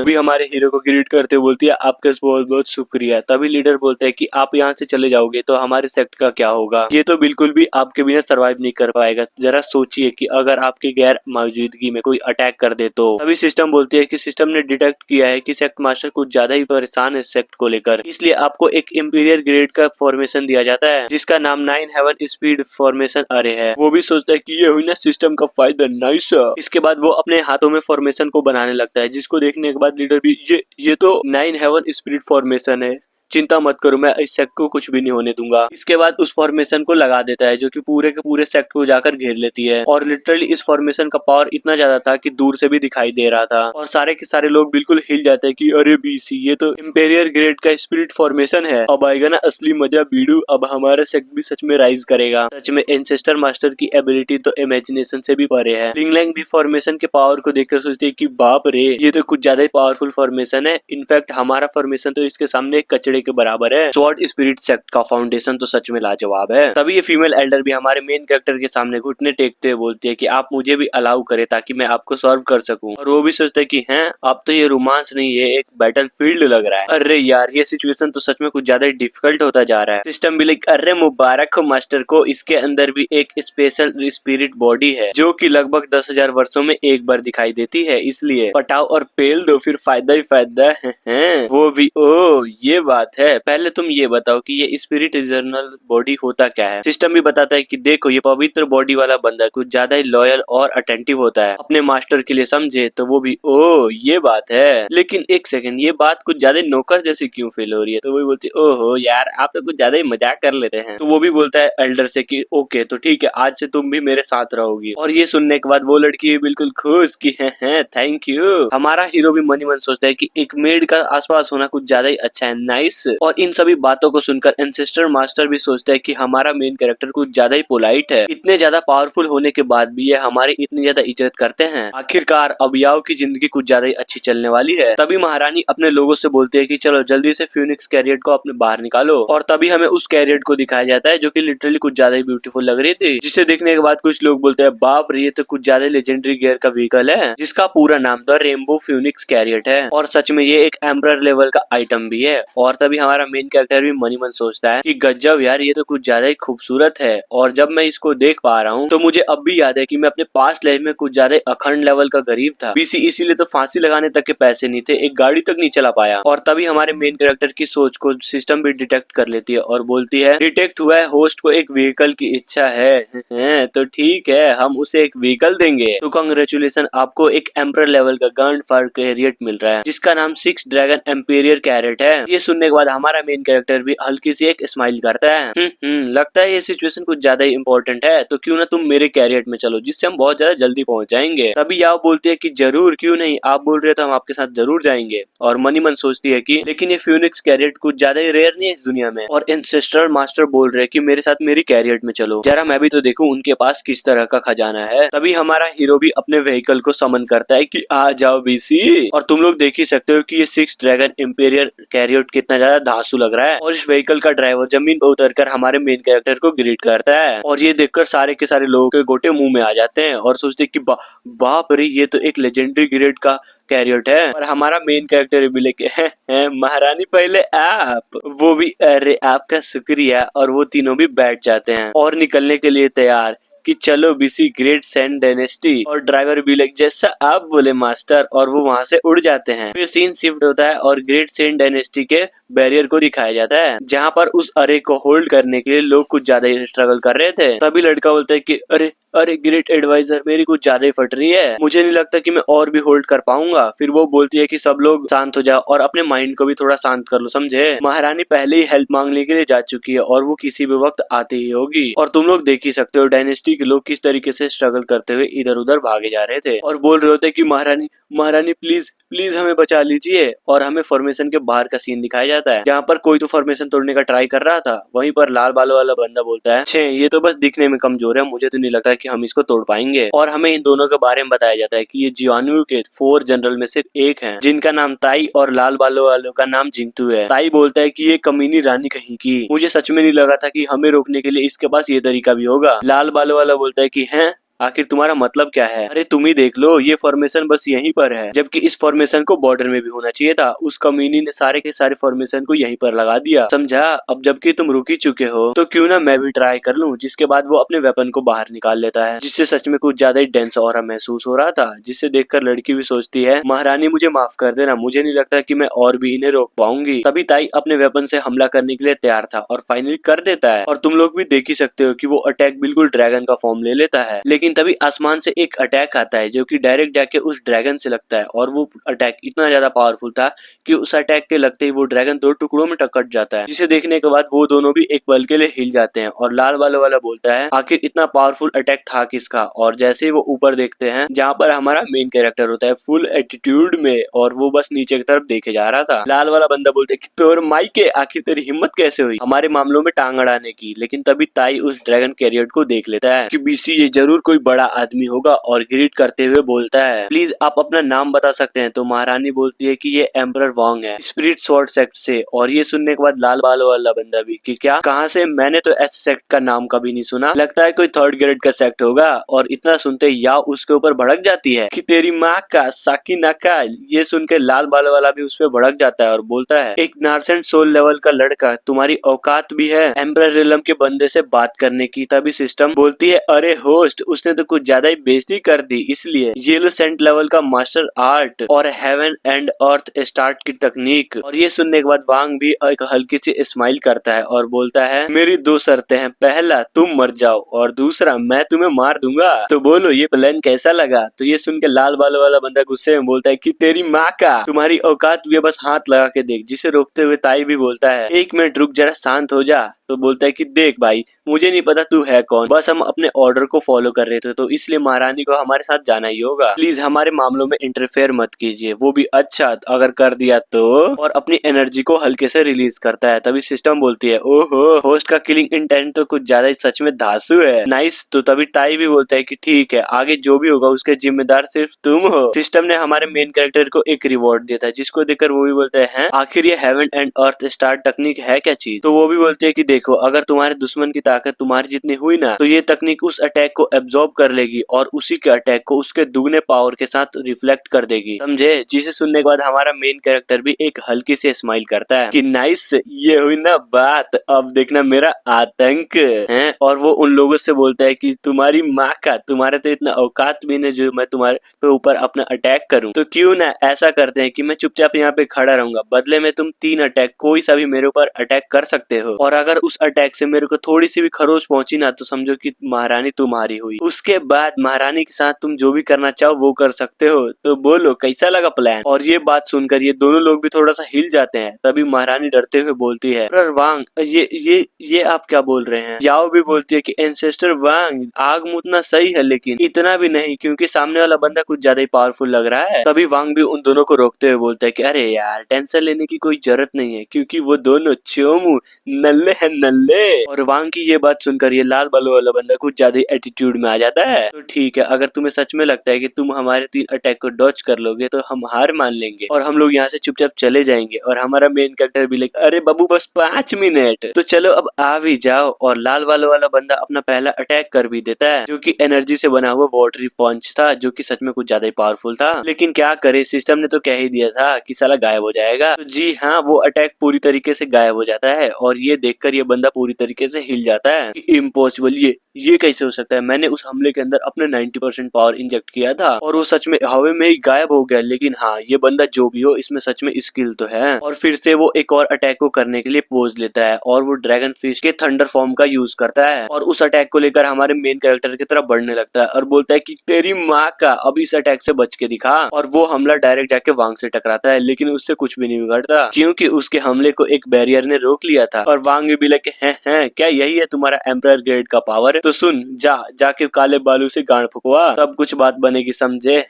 भी हमारे हीरो को ग्रीट करते हुए बोलती है आपका बहुत बहुत शुक्रिया। तभी लीडर बोलता है कि आप यहाँ से चले जाओगे तो हमारे सेक्ट का क्या होगा, ये तो बिल्कुल भी आपके बिना सरवाइव नहीं कर पाएगा। जरा सोचिए कि अगर आपकी गैर मौजूदगी में कोई अटैक कर दे तो। तभी सिस्टम बोलती है कि सिस्टम ने डिटेक्ट किया है कि सेक्ट मास्टर कुछ ज्यादा ही परेशान है सेक्ट को लेकर, इसलिए आपको एक इंपीरियर ग्रेड का फॉर्मेशन दिया जाता है जिसका नाम 9 हेवन स्पीड फॉर्मेशन अरे है। वो भी सोचता है कि ये हुई ना सिस्टम का फायदा। नाइस। इसके बाद वो अपने हाथों में फॉर्मेशन को बनाने लगता है, जिसको देखने के बाद लीडर भी ये तो 9 हेवन स्पीड फॉर्मेशन है, चिंता मत करो, मैं इस सेक्ट को कुछ भी नहीं होने दूंगा। इसके बाद उस फॉर्मेशन को लगा देता है जो कि पूरे के पूरे सेक्ट को जाकर घेर लेती है और लिटरली इस फॉर्मेशन का पावर इतना ज्यादा था कि दूर से भी दिखाई दे रहा था और सारे के सारे लोग बिल्कुल हिल जाते हैं कि अरे बीसी, ये तो इंपेरियर ग्रेड का स्पिरिट फॉर्मेशन है, अब आएगा ना असली मजा बीडू, अब हमारा सेक्ट भी सच में राइज करेगा। सच में एंसेस्टर मास्टर की एबिलिटी तो इमेजिनेशन से भी परे है। लिंगलैंग भी फॉर्मेशन के पावर को देखकर सोचती है कि बाप रे, ये तो कुछ ज्यादा ही पावरफुल फॉर्मेशन है। इनफैक्ट हमारा फॉर्मेशन तो इसके सामने कचड़े के बराबर है। स्वॉर्ड स्पिरिट सेक्ट का फाउंडेशन तो सच में लाजवाब है। तभी ये फीमेल एल्डर भी हमारे मेन कैरेक्टर के सामने घुटने टेकते हुए बोलती है कि आप मुझे भी अलाउ करें ताकि मैं आपको सर्व कर सकूं। और वो भी सोचता है कि हैं, अब तो ये रोमांस नहीं, ये एक बैटल फील्ड लग रहा है। अरे यार, ये सिचुएशन तो सच में कुछ ज्यादा ही डिफिकल्ट होता जा रहा है। सिस्टम भी लाइक अरे मुबारक हो मास्टर को, इसके अंदर भी एक स्पेशल स्पिरिट बॉडी है जो कि लगभग 10,000 वर्षों में एक बार दिखाई देती है, इसलिए पटाओ और पेल दो, फिर फायदा ही फायदा है। वो भी ओ ये बात है, पहले तुम ये बताओ कि ये स्पिरिट इटर्नल बॉडी होता क्या है। सिस्टम भी बताता है कि देखो, ये पवित्र बॉडी वाला बंदा कुछ ज्यादा ही लॉयल और अटेंटिव होता है अपने मास्टर के लिए, समझे। तो वो भी ओ ये बात है, लेकिन एक सेकंड, ये बात कुछ ज्यादा नौकर जैसी क्यों फील हो रही है। तो वो बोलती है ओहो यार, आप तो कुछ ज्यादा ही मजाक कर लेते हैं। तो वो भी बोलता है एल्डर से कि ओके तो ठीक है, आज से तुम भी मेरे साथ रहोगी। और ये सुनने के बाद वो लड़की बिल्कुल खुश की है थैंक यू। हमारा हीरो भी मन ही मन सोचता है कि एक मेड का आसपास होना कुछ ज्यादा ही अच्छा है। नाइस। और इन सभी बातों को सुनकर एंसेस्टर मास्टर भी सोचता है कि हमारा मेन कैरेक्टर कुछ ज्यादा ही पोलाइट है, इतने ज्यादा पावरफुल होने के बाद भी ये हमारी इतनी ज्यादा इज्जत करते हैं। आखिरकार अब याओ की जिंदगी कुछ ज्यादा ही अच्छी चलने वाली है। तभी महारानी अपने लोगों से बोलती है कि चलो जल्दी से फ्यूनिक्स कैरियट को अपने बाहर निकालो। और तभी हमें उस कैरियट को दिखाया जाता है जो कि लिटरली कुछ ज्यादा ही ब्यूटीफुल लग रही थी, जिसे देखने के बाद कुछ लोग बोलते हैं बाप रे, ये तो कुछ ज्यादा लेजेंडरी गियर का व्हीकल है, जिसका पूरा नाम द रेनबो फ्यूनिक्स कैरियट है। और सच में ये एक एम्परर लेवल का आइटम भी है। और तभी हमारा मेन कैरेक्टर भी मन ही मन सोचता है कि गजब यार, ये तो कुछ ज्यादा ही खूबसूरत है। और जब मैं इसको देख पा रहा हूँ तो मुझे अब भी याद है कि मैं अपने पास्ट लाइफ में कुछ ज्यादा अखंड लेवल का गरीब था, बीसी इसीलिए तो फांसी लगाने तक के पैसे नहीं थे, एक गाड़ी तक नहीं चला पाया। और तभी हमारे मेन कैरेक्टर की सोच को सिस्टम भी डिटेक्ट कर लेती है और बोलती है डिटेक्ट हुआ है, होस्ट को एक व्हीकल की इच्छा है तो ठीक है, हम उसे एक व्हीकल देंगे। तो कांग्रेचुलेशन, आपको एक एम्परर लेवल का गन फायर कैरियट मिल रहा है जिसका नाम 6 ड्रैगन एम्पेरियर कैरेट है। ये सुनने के बाद हमारा मेन कैरेक्टर भी हल्की सी एक स्माइल करता है। लगता है ये सिचुएशन कुछ ज्यादा ही इंपॉर्टेंट है, तो क्यों ना तुम मेरे कैरियट में चलो, जिससे हम बहुत ज्यादा जल्दी पहुंच जाएंगे। तभी याओ बोलती है कि जरूर, क्यों नहीं, आप बोल रहे तो हम आपके साथ जरूर जाएंगे। और मनी मन सोचती है कि लेकिन ये फ्यूनिक्स कैरियट कुछ ज्यादा ही रेयर नहीं है इस दुनिया में, और एंसेस्टर मास्टर बोल रहे कि मेरे साथ मेरी कैरियट में चलो, जरा मैं भी तो देखूं उनके पास किस तरह का खजाना है। तभी हमारा हीरो भी अपने व्हीकल को समन करता है कि आ जाओ बीसी। और तुम लोग देख ही सकते हो कि ये 6 ड्रैगन इंपेरियर कैरियट कितना ज्यादा धांसू लग रहा है। और इस व्हीकल का ड्राइवर जमीन पर उतरकर हमारे मेन कैरेक्टर को ग्रीट करता है। और ये देखकर सारे के सारे लोगों के गोटे मुंह में आ जाते हैं और सोचते कि बाप रे, ये तो एक लेजेंडरी ग्रेड का कैरियट है। और हमारा मेन कैरेक्टर भी लेके है महारानी पहले आप। वो भी अरे आपका शुक्रिया। और वो तीनों भी बैठ जाते हैं और निकलने के लिए तैयार कि चलो बीसी ग्रेट सैन डायनेस्टी। और ड्राइवर भी लाइक जैसा आप बोले मास्टर, और वो वहां से उड़ जाते हैं। फिर सीन शिफ्ट होता है और ग्रेट सैन डायनेस्टी के बैरियर को दिखाया जाता है, जहाँ पर उस अरे को होल्ड करने के लिए लोग कुछ ज्यादा ही स्ट्रगल कर रहे थे। तभी लड़का बोलता है कि अरे अरे ग्रेट एडवाइजर, मेरी कुछ ज्यादा ही फट रही है, मुझे नहीं लगता कि मैं और भी होल्ड कर पाऊंगा। फिर वो बोलती है कि सब लोग शांत हो जाओ और अपने माइंड को भी थोड़ा शांत कर लो, समझे। महारानी पहले ही हेल्प मांगने के लिए जा चुकी है और वो किसी भी वक्त आती ही होगी। और तुम लोग देख ही सकते हो डायनेस्टी के लोग किस तरीके से स्ट्रगल करते हुए इधर उधर भागे जा रहे थे और बोल रहे होते कि महारानी महारानी प्लीज प्लीज हमें बचा लीजिए। और हमें फॉर्मेशन के बाहर का सीन दिखाया जाता है, जहाँ पर कोई तो फॉर्मेशन तोड़ने का ट्राई कर रहा था। वहीं पर लाल बालों वाला बंदा बोलता है, छे ये तो बस दिखने में कमजोर है, मुझे तो नहीं लगता कि हम इसको तोड़ पाएंगे। और हमें इन दोनों के बारे में बताया जाता है कि ये जियानु के 4 जनरल में से एक हैं, जिनका नाम ताई और लाल बालों वालों का नाम जिंगतू है। ताई बोलता है कि ये कमीनी रानी कहीं की, मुझे सच में नहीं लगा था कि हमें रोकने के लिए इसके पास ये तरीका भी होगा। लाल बालों वाला बोलता है कि हैं आखिर तुम्हारा मतलब क्या है? अरे तुम ही देख लो, ये फॉर्मेशन बस यहीं पर है, जबकि इस फॉर्मेशन को बॉर्डर में भी होना चाहिए था। उस कमीनी ने सारे के सारे फॉर्मेशन को यहीं पर लगा दिया, समझा। अब जबकि तुम रुक ही चुके हो तो क्यों ना मैं भी ट्राई कर लूं। जिसके बाद वो अपने वेपन को बाहर निकाल लेता है, जिससे सच में कुछ ज्यादा ही डेंस ऑरा महसूस हो रहा था, जिसे देखकर लड़की भी सोचती है महारानी मुझे माफ कर देना, मुझे नहीं लगता कि मैं और भी इन्हें रोक पाऊंगी। तभी ताई अपने वेपन से हमला करने के लिए तैयार था और फाइनली कर देता है। और तुम लोग भी देख ही सकते हो कि वो अटैक बिल्कुल ड्रैगन का फॉर्म ले लेता है। लेकिन तभी आसमान से एक अटैक आता है जो कि डायरेक्ट जाके उस ड्रैगन से लगता है। और वो अटैक इतना ज्यादा पावरफुल था कि उस अटैक के लगते ही वो ड्रैगन 2 टुकड़ों में कट जाता है, जिसे देखने के बाद वो दोनों भी एक पल के लिए हिल जाते हैं। और लाल बालों वाला बोलता है आखिर इतना पावरफुल अटैक था किसका। और जैसे ही वो ऊपर देखते हैं जहाँ पर हमारा मेन कैरेक्टर होता है फुल एटीट्यूड में, और वो बस नीचे की तरफ देखे जा रहा था। लाल वाला बंदा बोलते है कि तोर माई के आखिर तेरी हिम्मत कैसे हुई हमारे मामलों में टांग अड़ाने की। लेकिन तभी ताई उस ड्रैगन कैरियर को देख लेता है कि बीसी ये जरूर कोई बड़ा आदमी होगा और ग्रीट करते हुए बोलता है प्लीज आप अपना नाम बता सकते हैं। तो महारानी बोलती है कि ये एम्परर वांग है, स्पिरिट स्वॉर्ड सेक्ट से। और ये सुनने के बाद लाल बालों वाला बंदा भी कि क्या, कहाँ से, मैंने तो ऐसे सेक्ट का नाम कभी नहीं सुना, लगता है कोई 3rd ग्रेड का सेक्ट होगा। और इतना सुनते या उसके ऊपर भड़क जाती है कि तेरी माँ का साकी नाका। ये सुन के लाल बालों वाला भी उस पर भड़क जाता है और बोलता है एक नार्सेंट सोल लेवल का लड़का, तुम्हारी औकात भी है एम्परर रिलम के बंदे से बात करने की। तभी सिस्टम बोलती है अरे होस्ट, उसने तो कुछ ज्यादा ही बेइज्जती कर दी, इसलिए येलो सेंट लेवल का मास्टर आर्ट और हेवन एंड अर्थ स्टार्ट की तकनीक। और ये सुनने के बाद वांग भी एक हल्की सी स्माइल करता है और बोलता है मेरी 2 शर्तें हैं, पहला तुम मर जाओ और दूसरा मैं तुम्हें मार दूंगा। तो बोलो ये प्लान कैसा लगा? तो ये सुन के लाल बालों वाला बंदा गुस्से में बोलता है कि तेरी माँ का, तुम्हारी औकात भी है, बस हाथ लगा के देख। जिसे रोकते हुए ताई भी बोलता है 1 मिनट रुक, जरा शांत हो जा। तो बोलता है कि देख भाई, मुझे नहीं पता तू है कौन, बस हम अपने ऑर्डर को फॉलो कर रहे थे, तो इसलिए महारानी को हमारे साथ जाना ही होगा। प्लीज हमारे मामलों में इंटरफेयर मत कीजिए, वो भी अच्छा अगर कर दिया तो। और अपनी एनर्जी को हल्के से रिलीज करता है। तभी सिस्टम बोलती है ओहो, होस्ट का किलिंग इंटेंट तो कुछ ज्यादा ही सच में धांसू है, नाइस। तो तभी ताई भी बोलता है कि ठीक है, आगे जो भी होगा उसके जिम्मेदार सिर्फ तुम हो। सिस्टम ने हमारे मेन कैरेक्टर को एक रिवॉर्ड दिया था, जिसको देखकर वो भी बोलते हैं आखिर ये heaven and earth star technique है क्या चीज? तो वो भी बोलते है कि देखो, अगर तुम्हारे दुश्मन की ताकत तुम्हारी जितनी हुई ना, तो ये तकनीक उस अटैक को एब्जॉर्ब कर लेगी और उसी के अटैक को उसके दुगने पावर के साथ रिफ्लेक्ट कर देगी, समझे। जिसे सुनने के बाद हमारा मेन कैरेक्टर भी एक हल्की से स्माइल करता है कि नाइस, ये हुई ना बात, अब देखना मेरा आतंक है। और वो उन लोगों से बोलता है कि तुम्हारी माँ का, तुम्हारे तो इतना औकात भी नहीं जो मैं तुम्हारे पे ऊपर अपना अटैक करूं। तो क्यों ना ऐसा करते हैं कि मैं चुपचाप यहाँ पे खड़ा रहूंगा, बदले में तुम 3 अटैक कोई सा भी मेरे ऊपर अटैक कर सकते हो। और अगर उस अटैक से मेरे को थोड़ी सी भी खरोच पहुंची ना, तो समझो कि महारानी तुम्हारी हुई। उसके बाद महारानी के साथ तुम जो भी करना चाहो वो कर सकते हो। तो बोलो कैसा लगा प्लान? और ये बात सुनकर ये दोनों लोग भी थोड़ा सा हिल जाते हैं। तभी महारानी डरते हुए बोलती है पर वांग, ये आप क्या बोल रहे हैं? याओ भी बोलती है कि एंसेस्टर वांग, आग मुतना सही है लेकिन इतना भी नहीं, क्योंकि सामने वाला बंदा कुछ ज्यादा ही पावरफुल लग रहा है। तभी वांग भी उन दोनों को रोकते हुए बोलता है कि अरे यार, टेंशन लेने की कोई जरूरत नहीं है, क्योंकि वो दोनों चोमू नल्ले हैं नल्ले। और वांग की ये बात सुनकर ये लाल बालों वाला बंदा कुछ ज्यादा एटीट्यूड में आ जाता है। तो ठीक है, अगर तुम्हें सच में लगता है कि तुम हमारे 3 अटैक को डॉच कर लोगे तो हम हार मान लेंगे और हम लोग यहाँ से चुपचाप चले जाएंगे। और हमारा मेन कैरेक्टर भी लाइक अरे बाबू बस 5 मिनट, तो चलो अब आ भी जाओ। और लाल बालों वाला बंदा अपना पहला अटैक कर भी देता है, जो कि एनर्जी से बना हुआ वाटरी पंच था, जो कि सच में कुछ ज्यादा ही पावरफुल था। लेकिन क्या करे, सिस्टम ने तो कह ही दिया था कि साला गायब हो जाएगा। तो जी हाँ, वो अटैक पूरी तरीके से गायब हो जाता है। और ये देखकर ये बंदा पूरी तरीके से हिल जाता है कि इम्पॉसिबल, ये कैसे हो सकता है, मैंने उस हमले के अंदर अपने 90% पावर इंजेक्ट किया था और वो सच में हवा में ही गायब हो गया। लेकिन हाँ, ये बंदा जो भी हो, इसमें सच में स्किल तो है। और फिर से वो एक और अटैक को करने के लिए पोज लेता है और वो ड्रैगन फिश के थंडर फॉर्म का यूज करता है और उस अटैक को लेकर हमारे मेन कैरेक्टर की तरफ बढ़ने लगता है और बोलता है कि तेरी माँ का, अब इस अटैक से बच के दिखा। और वो हमला डायरेक्ट जाके वांग से टकराता है, लेकिन उससे कुछ भी नहीं बिगड़ता क्योंकि उसके हमले को एक बैरियर ने रोक लिया था। और वांग भी लगे हैं क्या यही है तुम्हारा एम्परर ग्रेड का पावर, तो सुन, जाके काले बालू से गांड फुकवा, तब कुछ बात बनेगी, समझे।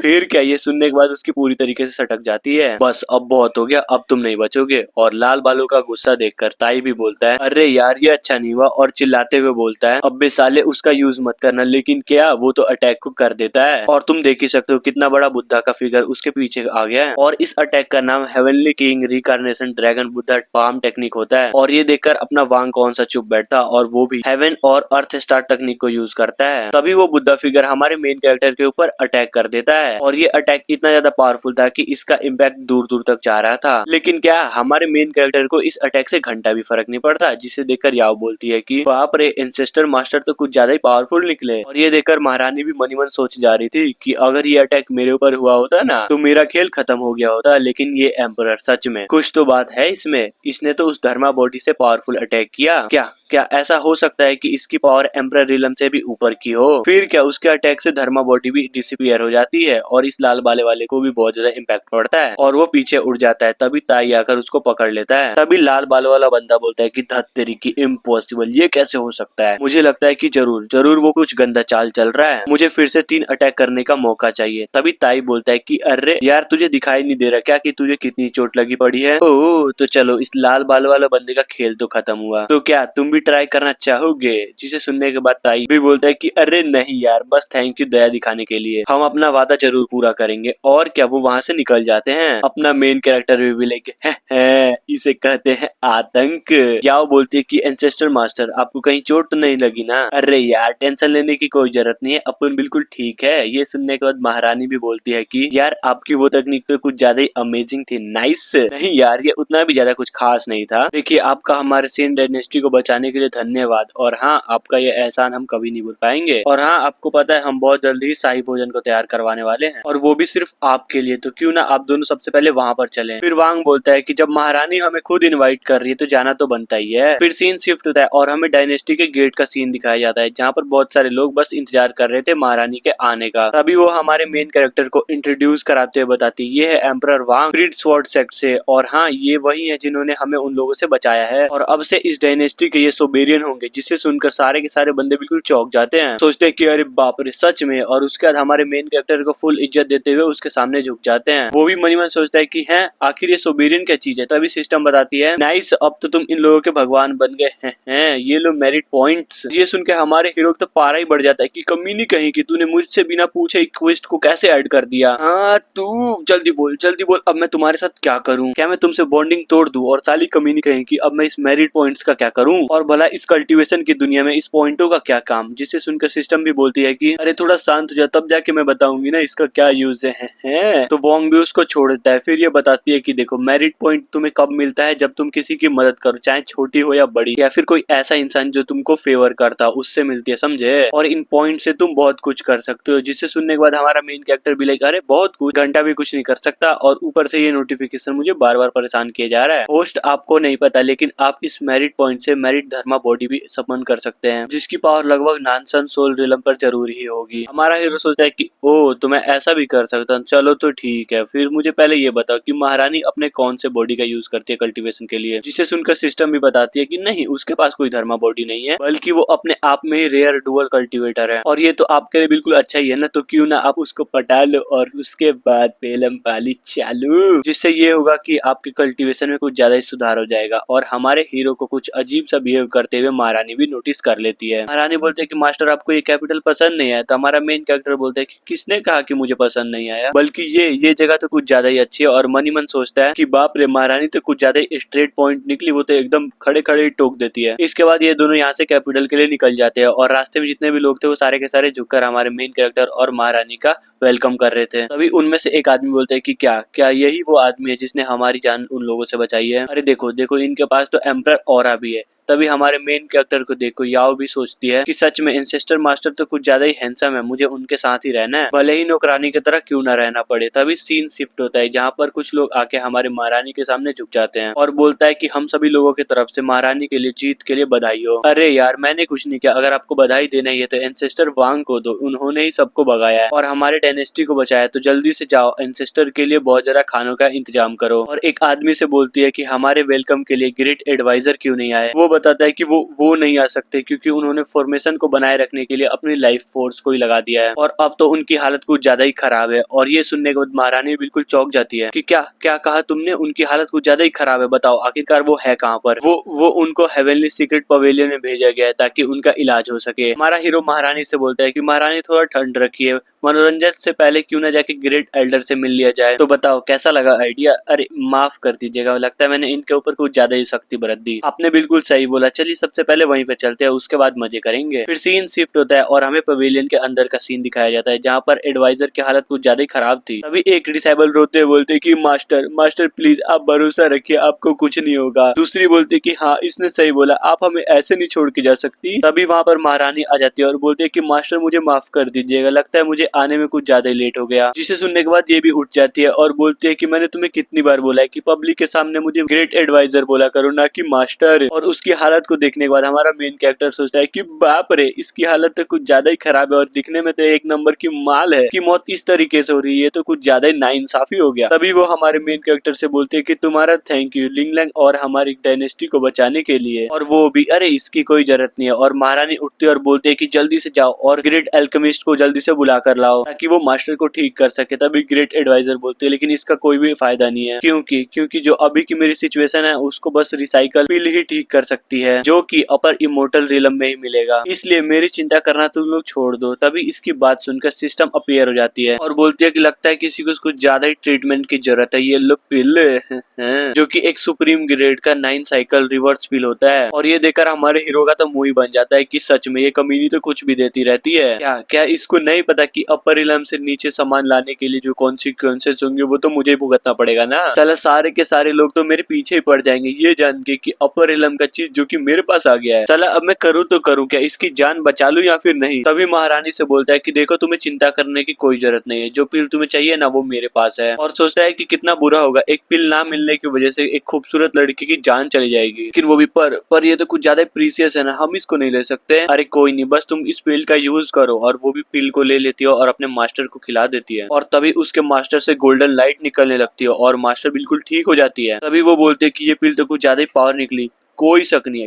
फिर क्या, ये सुनने के बाद उसकी पूरी तरीके से सटक जाती है। बस अब बहुत हो गया, अब तुम नहीं बचोगे। और लाल बालू का गुस्सा देखकर ताई भी बोलता है अरे यार ये अच्छा नहीं हुआ, और चिल्लाते हुए बोलता है अबे साले उसका यूज मत करना। लेकिन क्या, वो तो अटैक को कर देता है और तुम देख ही सकते हो कितना बड़ा बुद्धा का फिगर उसके पीछे आ गया है। और इस अटैक का नाम heavenly king reincarnation dragon Buddha palm technique होता है। और ये देखकर अपना वांग कौन सा चुप बैठता और वो भी हेवन और अर्थ स्टार टेक्निक को यूज करता है। तभी वो बुद्धा फिगर हमारे मेन कैरेक्टर के ऊपर अटैक कर देता है और ये अटैक इतना ज्यादा पावरफुल था कि इसका इम्पैक्ट दूर दूर तक जा रहा था। लेकिन क्या, हमारे मेन कैरेक्टर को इस अटैक से घंटा भी फर्क नहीं पड़ता, जिसे देखकर याओ बोलती है कि बाप रे, एंसेस्टर मास्टर तो कुछ ज्यादा ही पावरफुल निकले। और ये देखकर महारानी भी मनी मन सोच जा रही थी कि अगर ये अटैक मेरे ऊपर हुआ होता ना तो मेरा खेल खत्म हो गया होता। लेकिन ये एम्परर सच में कुछ तो बात है इसमें, इसने तो उस धर्मा बॉडी से पावरफुल अटैक किया। क्या ऐसा हो सकता है कि इसकी पावर एम्परर रिलम से भी ऊपर की हो? फिर क्या, उसके अटैक से धर्मा बॉडी भी डिसअपियर हो जाती है और इस लाल बाले वाले को भी बहुत ज्यादा इम्पैक्ट पड़ता है और वो पीछे उड़ जाता है। तभी ताई आकर उसको पकड़ लेता है। तभी लाल बालों वाला बंदा बोलता है कि धत तेरी की, इम्पॉसिबल, ये कैसे हो सकता है। मुझे लगता है कि जरूर वो कुछ गंदा चाल चल रहा है, मुझे फिर से 3 अटैक करने का मौका चाहिए। तभी ताई बोलता है कि अरे यार, तुझे दिखाई नहीं दे रहा क्या कि तुझे कितनी चोट लगी पड़ी है। ओह, तो चलो, इस लाल बालों वाला बंदे का खेल तो खत्म हुआ, तो क्या तुम भी ट्राई करना चाहोगे? जिसे सुनने के बाद ताई भी बोलता है कि अरे नहीं यार, बस थैंक यू दया दिखाने के लिए, हम अपना वादा जरूर पूरा करेंगे। और क्या, वो वहाँ से निकल जाते हैं। अपना मेन कैरेक्टर भी लेके इसे कहते हैं आतंक। याओ बोलती है कि एंसेस्टर मास्टर, आपको कहीं चोट तो नहीं लगी ना? अरे यार, टेंशन लेने की कोई जरूरत नहीं है, अपन बिल्कुल ठीक है। ये सुनने के बाद महारानी भी बोलती है कि यार, आपकी वो तकनीक तो कुछ ज्यादा ही अमेजिंग थी, नाइस। नहीं यार, ये उतना भी ज्यादा कुछ खास नहीं था। देखिए, आपका हमारे सेन डायनेस्टी को बचाने के लिए धन्यवाद। और हाँ, आपका ये एहसान हम कभी नहीं भूल पाएंगे। और हाँ, आपको पता है हम बहुत जल्दी ही शाही भोजन को तैयार करवाने वाले हैं, और वो भी सिर्फ आपके लिए। तो क्यों ना आप दोनों सबसे पहले वहाँ पर चलें। फिर वांग बोलता है कि जब महारानी हमें खुद इनवाइट कर रही है तो जाना तो बनता ही है। फिर सीन शिफ्ट होता है और हमें डायनेस्टी के गेट का सीन दिखाया जाता है, जहाँ पर बहुत सारे लोग बस इंतजार कर रहे थे महारानी के आने का। तभी वो हमारे मेन कैरेक्टर को इंट्रोड्यूस कराते हुए बताती है ये है एम्परर वांग फ्रीड स्वॉर्ड सेक्ट से। और हाँ, ये वही है जिन्होंने हमें उन लोगों से बचाया है और अब से इस डायनेस्टी के ये सोबेरियन होंगे। जिसे सुनकर सारे के सारे बंदे बिल्कुल चौंक जाते हैं, सोचते हैं कि अरे बाप रे, सच में। और उसके बाद हमारे मेन कैरेक्टर को फुल इज्जत देते हुए उसके सामने झुक जाते हैं। वो भी मनी मन सोचता है कि है आखिर ये सोबेरियन क्या चीज है। तभी सिस्टम बताती है नाइस, अब तो तुम इन लोगों के भगवान बन गए हैं, ये लो मेरिट पॉइंट्स। ये सुन के हमारे हीरो तो पारा ही बढ़ जाता है कि कमीनी कहीं की, तूने मुझसे बिना पूछे क्वेस्ट को कैसे ऐड कर दिया। हाँ, तू जल्दी बोल, अब मैं तुम्हारे साथ क्या करूँ? क्या मैं तुमसे बॉन्डिंग तोड़ दूं? और साली कमीनी कहीं की, अब मैं इस मेरिट पॉइंट्स का क्या करूँ? और भला इस कल्टीवेशन की दुनिया में इस पॉइंटों का क्या काम? जिसे सुनकर सिस्टम भी बोलती है कि अरे थोड़ा शांत हो जा, तब जाके मैं बताऊंगी ना इसका क्या यूज है। तो वोंग भी उसको छोड़ देता है। फिर ये बताती है कि देखो, मेरिट पॉइंट तुम्हें कब मिलता है? जब तुम किसी की मदद करो, चाहे छोटी हो या बड़ी, या फिर कोई ऐसा इंसान जो तुमको फेवर करता हो, उससे मिलती है, समझे? और इन पॉइंट से तुम बहुत कुछ कर सकते हो। जिसे सुनने के बाद हमारा मेन कैरेक्टर भी लाइक अरे बहुत कुछ, घंटा भी कुछ नहीं कर सकता, और ऊपर से ये नोटिफिकेशन मुझे बार बार परेशान किया जा रहा है। होस्ट आपको नहीं पता, लेकिन आप इस मेरिट पॉइंट से मेरिट धर्मा बॉडी भी समन कर सकते हैं, जिसकी पावर लगभग नानसन सोल रिलम पर जरूर ही होगी। हमारा हीरो सोचता है कि ओ, तो मैं ऐसा भी कर सकता हूँ, चलो तो ठीक है। फिर मुझे पहले ये बताओ कि महारानी अपने कौन से बॉडी का यूज करती है कल्टीवेशन के लिए? जिसे सुनकर सिस्टम भी बताती है कि नहीं, उसके पास कोई धर्मा बॉडी नहीं है, बल्कि वो अपने आप में ही रेयर डुअल कल्टीवेटर है। और ये तो आपके लिए बिल्कुल अच्छा ही है ना, तो क्यों ना आप उसको पटा लो और उसके बाद पेलम पाली चालू। जिससे ये होगा कि आपके कल्टीवेशन में कुछ ज्यादा ही सुधार हो जाएगा। और हमारे हीरो को कुछ अजीब सा बिहेव करते हुए महारानी भी नोटिस कर लेती है। महारानी बोलते हैं कि मास्टर, आपको ये कैपिटल पसंद नहीं आया? तो हमारा मेन कैरेक्टर बोलता है कि किसने कहा कि मुझे पसंद नहीं आया, बल्कि ये जगह तो कुछ ज्यादा ही अच्छी है। और मनी मन सोचता है कि बाप रे, महारानी तो कुछ ज्यादा ही स्ट्रेट पॉइंट निकली, वो तो एकदम खड़े खड़े ही टोक देती है। इसके बाद ये दोनों यहाँ से कैपिटल के लिए निकल जाते हैं और रास्ते में जितने भी लोग थे वो सारे के सारे झुककर हमारे मेन कैरेक्टर और महारानी का वेलकम कर रहे थे। तभी उनमें से एक आदमी बोलता है कि क्या यही वो आदमी है जिसने हमारी जान उन लोगों से बचाई है? अरे देखो, इनके पास तो एम्परर ऑरा भी है, तभी हमारे मेन कैरेक्टर को देखो याओ भी सोचती है कि सच में एंसेस्टर मास्टर तो कुछ ज्यादा ही हैंडसम है, मुझे उनके साथ ही रहना है, भले ही नौकरानी की तरह क्यों ना रहना पड़े। तभी सीन शिफ्ट होता है जहाँ पर कुछ लोग आके हमारे महारानी के सामने झुक जाते हैं और बोलता है कि हम सभी लोगों की तरफ से महारानी के लिए जीत के लिए बधाई हो। अरे यार मैंने कुछ नहीं किया, अगर आपको बधाई देना ही है तो एंसेस्टर वांग को दो, उन्होंने ही सबको भगाया है और हमारे डायनेस्टी को बचाया, तो जल्दी से जाओ एंसेस्टर के लिए बहुत ज्यादा खानों का इंतजाम करो। और एक आदमी से बोलती है कि हमारे वेलकम के लिए ग्रेट एडवाइजर क्यों नहीं आए। वो बताता है कि वो नहीं आ सकते क्योंकि उन्होंने फॉर्मेशन को बनाए रखने के लिए अपनी लाइफ फोर्स को ही लगा दिया है और अब तो उनकी हालत कुछ ज्यादा ही खराब है। और ये सुनने के बाद महारानी बिल्कुल चौंक जाती है कि क्या क्या कहा तुमने, उनकी हालत कुछ ज्यादा ही खराब है, बताओ आखिरकार वो है कहाँ पर। वो उनको हेवनली सीक्रेट पवेलियन में भेजा गया है ताकि उनका इलाज हो सके। हमारा हीरो महारानी से बोलता है कि महारानी थोड़ा ठंड रखिए, मनोरंजन से पहले क्यों ना जाके ग्रेट एल्डर से मिल लिया जाए। तो बताओ कैसा लगा आइडिया। अरे माफ कर दीजिएगा, लगता है मैंने इनके ऊपर कुछ ज्यादा ही सख्ती बरत दी। आपने बिल्कुल सही बोला, चलिए सबसे पहले वहीं पे चलते हैं, उसके बाद मजे करेंगे। फिर सीन शिफ्ट होता है और हमें पवेलियन के अंदर का सीन दिखाया जाता है जहाँ पर एडवाइजर की हालत कुछ ज्यादा ही खराब थी। तभी एक डिसेबल रोते बोलते कि मास्टर प्लीज आप भरोसा रखिए, आपको कुछ नहीं होगा। दूसरी बोलती कि हाँ इसने सही बोला, आप हमें ऐसे नहीं छोड़ के जा सकती। तभी वहाँ पर महारानी आ जाती है और बोलती है कि मास्टर मुझे माफ कर दीजिएगा, लगता है मुझे आने में कुछ ज्यादा ही लेट हो गया। जिसे सुनने के बाद ये भी उठ जाती है और बोलती है कि मैंने तुम्हें कितनी बार बोला है कि पब्लिक के सामने मुझे ग्रेट एडवाइजर बोला करो, ना कि मास्टर। और उसकी हालत को देखने के बाद हमारा मेन कैरेक्टर सोचता है कि बाप रे इसकी हालत तो कुछ ज्यादा ही खराब है और दिखने में तो एक नंबर की माल है कि मौत इस तरीके से हो रही है तो कुछ ज्यादा ही नाइंसाफी हो गया। तभी वो हमारे मेन कैरेक्टर से बोलते है कि तुम्हारा थैंक यू लिंगलैंग और हमारी डायनेस्टी को बचाने के लिए। और वो भी अरे इसकी कोई जरूरत नहीं है। और महारानी उठती है और बोलते है कि जल्दी से जाओ और ग्रेट एल्केमिस्ट को जल्दी से बुला कर लाओ ताकि वो मास्टर को ठीक कर सके। तभी ग्रेट एडवाइजर बोलते हैं लेकिन इसका कोई भी फायदा नहीं है क्योंकि जो अभी की मेरी सिचुएशन है उसको बस रिसाइकल पिल ही ठीक कर सकती है जो कि अपर इमोर्टल रिलम में ही मिलेगा, इसलिए मेरी चिंता करना तुम लोग छोड़ दो। तभी इसकी बात सुनकर सिस्टम अपीयर हो जाती है और बोलती है कि लगता है किसी को कुछ ज्यादा ही ट्रीटमेंट की जरूरत है, ये लो पिल जो कि एक सुप्रीम ग्रेड का 9 साइकिल रिवर्स पिल होता है। और ये देखकर हमारे हीरो का तो मुंह ही बन जाता है कि सच में ये कमीनी तो कुछ भी देती रहती है। क्या इसको नहीं पता कि अपर इलम से नीचे सामान लाने के लिए जो कॉन्सिक्वेंसेस होंगे वो तो मुझे भुगतना पड़ेगा ना। चला सारे के सारे लोग तो मेरे पीछे ही पड़ जाएंगे ये जान के कि अपर इलम का चीज जो कि मेरे पास आ गया है। चला अब मैं करूँ तो करूँ क्या, इसकी जान बचा लूं या फिर नहीं। तभी महारानी से बोलता है कि देखो तुम्हें चिंता करने की कोई जरूरत नहीं है, जो पिल तुम्हें चाहिए ना वो मेरे पास है। और सोचता है कि कितना बुरा होगा एक पिल ना मिलने की वजह से एक खूबसूरत लड़की की जान चली जाएगी, लेकिन वो भी पर ये तो कुछ ज्यादा प्रीसियस है ना, हम इसको नहीं ले सकते। अरे कोई नहीं, बस तुम इस पिल का यूज करो। और वो भी पिल को ले लेती है और अपने मास्टर को खिला देती है और तभी उसके मास्टर से गोल्डन लाइट निकलने लगती है और मास्टर बिल्कुल ठीक हो जाती है। तभी वो बोलते हैं कि ये पिल तो कुछ ज्यादा ही पावर निकली, कोई शक नहीं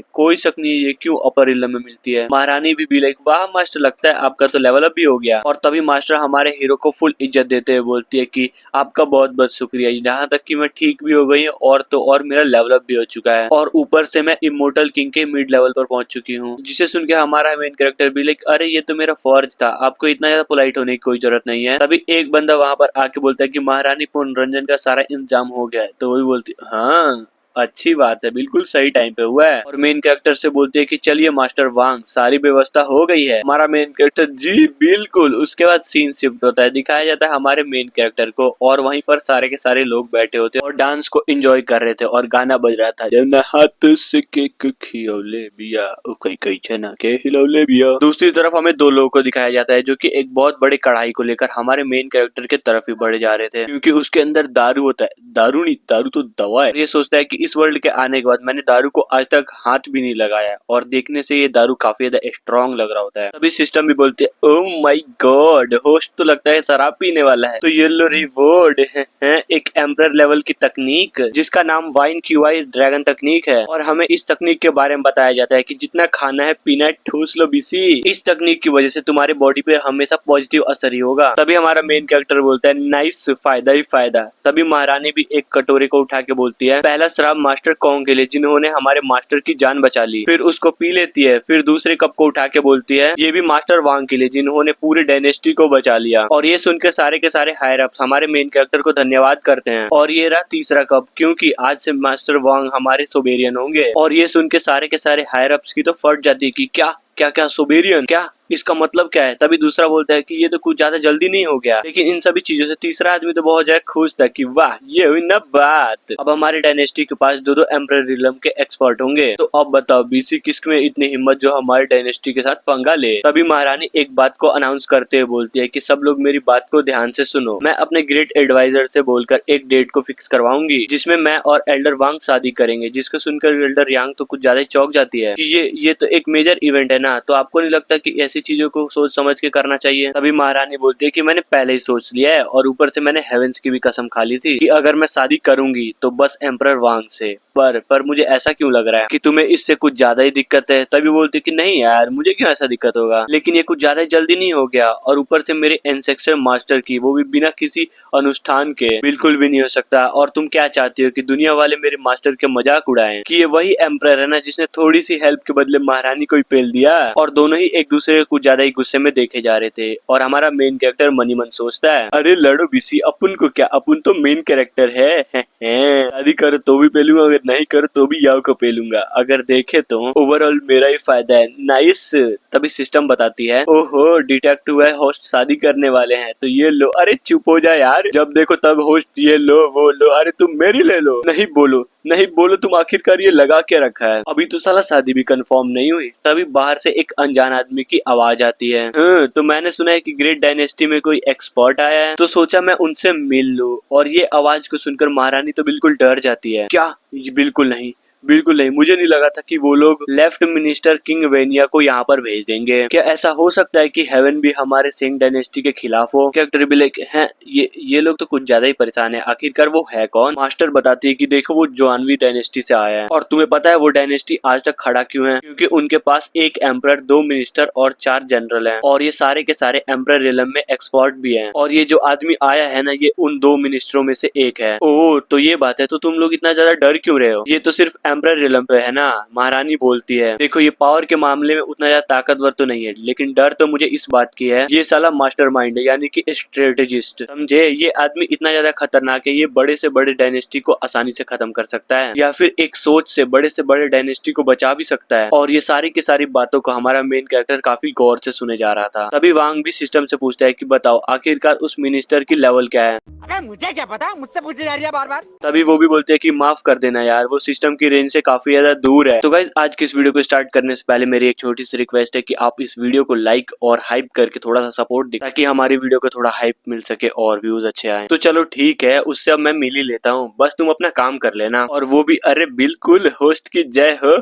है ये क्यों अपर इलम में मिलती है। महारानी भी लाइक वाह मास्टर लगता है आपका तो लेवल अप भी हो गया। और तभी मास्टर हमारे हीरो को फुल इज्जत देते हुए बोलती है कि आपका बहुत बहुत शुक्रिया, यहाँ तक कि मैं ठीक भी हो गई हूँ और तो और मेरा लेवल अप भी हो चुका है और ऊपर से मैं इमोर्टल किंग के मिड लेवल पर पहुंच चुकी हूँ। जिसे सुन के हमारा मेन कैरेक्टर भी लाइक अरे ये तो मेरा फर्ज था, आपको इतना ज्यादा पोलाइट होने की कोई जरूरत नहीं है। तभी एक बंदा वहां पर आके बोलता है कि महारानी मनोरंजन का सारा इंतजाम हो गया है। तो वही बोलती हाँ अच्छी बात है, बिल्कुल सही टाइम पे हुआ है। और मेन कैरेक्टर से बोलते हैं कि चलिए मास्टर वांग सारी व्यवस्था हो गई है। हमारा मेन कैरेक्टर जी बिल्कुल। उसके बाद सीन शिफ्ट होता है, दिखाया जाता है हमारे मेन कैरेक्टर को और वहीं पर सारे के सारे लोग बैठे होते और डांस को एंजॉय कर रहे थे और गाना बज रहा था जब ना हाथ से केक खिलौले बिया कई छना के हिलौले बिया। दूसरी तरफ हमें दो लोगों को दिखाया जाता है जो कि एक बहुत बड़े कढ़ाई को लेकर हमारे मेन कैरेक्टर के तरफ ही बढ़े जा रहे थे क्योंकि उसके अंदर दारू होता है। दारू नहीं, दारू तो दवा है। ये सोचता है कि इस वर्ल्ड के आने के बाद मैंने दारू को आज तक हाथ भी नहीं लगाया और देखने से ये दारू काफी ज्यादा स्ट्रॉन्ग लग रहा होता है। तभी सिस्टम भी बोलते हैं ओह माय गॉड होस्ट तो लगता है शराब पीने वाला है, तो ये लो रिवॉर्ड है एक एम्परर लेवल की तकनीक जिसका नाम वाइन क्यूआई ड्रैगन तकनीक है। और हमें इस तकनीक के बारे में बताया जाता है कि जितना खाना है पीना है ठूस लो बीसी, इस तकनीक की वजह से तुम्हारी बॉडी पे हमेशा पॉजिटिव असर ही होगा। तभी हमारा मेन कैरेक्टर बोलता है नाइस, फायदा ही फायदा। तभी महारानी भी एक कटोरे को उठा के बोलती है पहला शराब मास्टर कॉन्ग के लिए जिन्होंने हमारे मास्टर की जान बचा ली। फिर उसको पी लेती है। फिर दूसरे कप को उठा के बोलती है ये भी मास्टर वांग के लिए जिन्होंने पूरी डायनेस्टी को बचा लिया। और ये सुनकर सारे के सारे हायर अप्स हमारे मेन कैरेक्टर को धन्यवाद करते हैं। और ये रहा तीसरा कप क्योंकि आज से मास्टर वांग हमारे सोबेरियन होंगे। और ये सुन के सारे हायर अप्स की तो फट जाती है कि क्या क्या क्या सोबेरियन क्या, इसका मतलब क्या है? तभी दूसरा बोलता है कि ये तो कुछ ज्यादा जल्दी नहीं हो गया। लेकिन इन सभी चीजों से तीसरा आदमी तो बहुत ज्यादा खुश था कि वाह ये हुई ना बात, अब हमारे डायनेस्टी के पास दो एम्परर रिलम के एक्सपर्ट होंगे। तो अब बताओ बीसी किसमें इतनी हिम्मत जो हमारे डायनेस्टी के साथ पंगा ले। तभी महारानी एक बात को अनाउंस करते हुए बोलती है कि सब लोग मेरी बात को ध्यान से सुनो, मैं अपने ग्रेट एडवाइजर से बोलकर एक डेट को फिक्स करवाऊंगी जिसमें मैं और एल्डर वांग शादी करेंगे। जिसको सुनकर एल्डर यांग तो कुछ ज्यादा चौंक जाती है कि ये तो एक मेजर इवेंट है ना, तो आपको नहीं लगता कि ऐसी चीजों को सोच समझ के करना चाहिए। तभी महारानी बोलती है कि मैंने पहले ही सोच लिया है और ऊपर से मैंने हेवेंस की भी कसम खा ली थी कि अगर मैं शादी करूंगी तो बस एम्परर वांग से। पर मुझे ऐसा क्यों लग रहा है कि तुम्हें इससे कुछ ज्यादा ही दिक्कत है। तभी बोलती है कि नहीं यार मुझे क्यों ऐसा दिक्कत होगा, लेकिन ये कुछ ज्यादा जल्दी नहीं हो गया और ऊपर से मेरे एंसेस्टर मास्टर की, वो भी बिना किसी अनुष्ठान के, बिल्कुल भी नहीं हो सकता। और तुम क्या चाहती हो कि दुनिया वाले मेरे मास्टर के मजाक उड़ाएं कि ये वही एम्परर है ना जिसने थोड़ी सी हेल्प के बदले महारानी को ही पेल दिया। और दोनों ही एक दूसरे को कुछ ज्यादा ही गुस्से में देखे जा रहे थे। और हमारा मेन कैरेक्टर मनी मन सोचता है अरे लड़ो बीसी, अपन को क्या, अपन तो मेन कैरेक्टर है शादी करो तो भी पेलूंगा, अगर नहीं करो तो भी याव को पेलूंगा। अगर देखे तो ओवरऑल मेरा ही फायदा है। नाइस। तभी सिस्टम बताती है ओहो डिटेक्ट हुआ है, होस्ट शादी करने वाले हैं तो ये लो। अरे चुप हो जा यार, जब देखो तब होस्ट ये लो वो लो, अरे तुम मेरी ले लो। नहीं बोलो नहीं बोलो, तुम आखिरकार ये लगा के रखा है, अभी तो साला शादी भी कंफर्म नहीं हुई। तभी बाहर से एक अनजान आदमी की आवाज आती है तो मैंने सुना है कि ग्रेट डायनेस्टी में कोई एक्सपर्ट आया है, तो सोचा मैं उनसे मिल लूं। और ये आवाज को सुनकर महारानी तो बिल्कुल डर जाती है। क्या? बिल्कुल नहीं बिल्कुल नहीं, मुझे नहीं लगा था कि वो लोग लेफ्ट मिनिस्टर किंग वेनिया को यहाँ पर भेज देंगे। क्या ऐसा हो सकता है कि हेवन भी हमारे सिंह डायनेस्टी के खिलाफ हो? कैरेक्टर भी लाइक हैं ये लोग तो कुछ ज्यादा ही परेशान है, आखिरकार वो है कौन? मास्टर बताती है कि देखो वो जोआनवी डायनेस्टी से आया है। और तुम्हें पता है वो डायनेस्टी आज तक खड़ा क्यों है? क्योंकि उनके पास एक एम्परर, 2 मिनिस्टर और 4 जनरल है। और ये सारे के सारे एम्परर रिलम में एक्सपर्ट भी है। और ये जो आदमी आया है ना, ये उन 2 मिनिस्टरों में से एक है। ओह तो ये बात है, तो तुम लोग इतना ज्यादा डर क्यों रहे हो? ये तो सिर्फ एम्परर रिलम पे है ना। महारानी बोलती है देखो ये पावर के मामले में उतना ज्यादा ताकतवर तो नहीं है, लेकिन डर तो मुझे इस बात की है ये साला मास्टरमाइंड है, यानी कि स्ट्रेटेजिस्ट। समझे? ये आदमी इतना ज्यादा खतरनाक है, ये बड़े से बड़े डायनेस्टी को आसानी से खत्म कर सकता है, या फिर एक सोच से बड़े डायनेस्टी को बचा भी सकता है। और ये सारी की सारी बातों को हमारा मेन कैरेक्टर काफी गौर से सुने जा रहा था। तभी वांग भी सिस्टम से पूछता है कि बताओ आखिरकार उस मिनिस्टर की लेवल क्या है? अबे मुझे क्या पता, मुझसे पूछे जा रही है बार बार। तभी वो भी बोलते हैं कि माफ कर देना यार, वो सिस्टम की रेंज से काफी ज्यादा दूर है। तो गाइस आज की इस वीडियो को स्टार्ट करने से पहले मेरी एक छोटी सी रिक्वेस्ट है कि आप इस वीडियो को लाइक और हाइप करके थोड़ा सा सपोर्ट दें, ताकि हमारी वीडियो को थोड़ा हाइप मिल सके और व्यूज अच्छे आए। तो चलो ठीक है, उससे अब मैं मिल ही लेता हूँ, बस तुम अपना काम कर लेना। और वो भी अरे बिल्कुल, होस्ट की जय हो।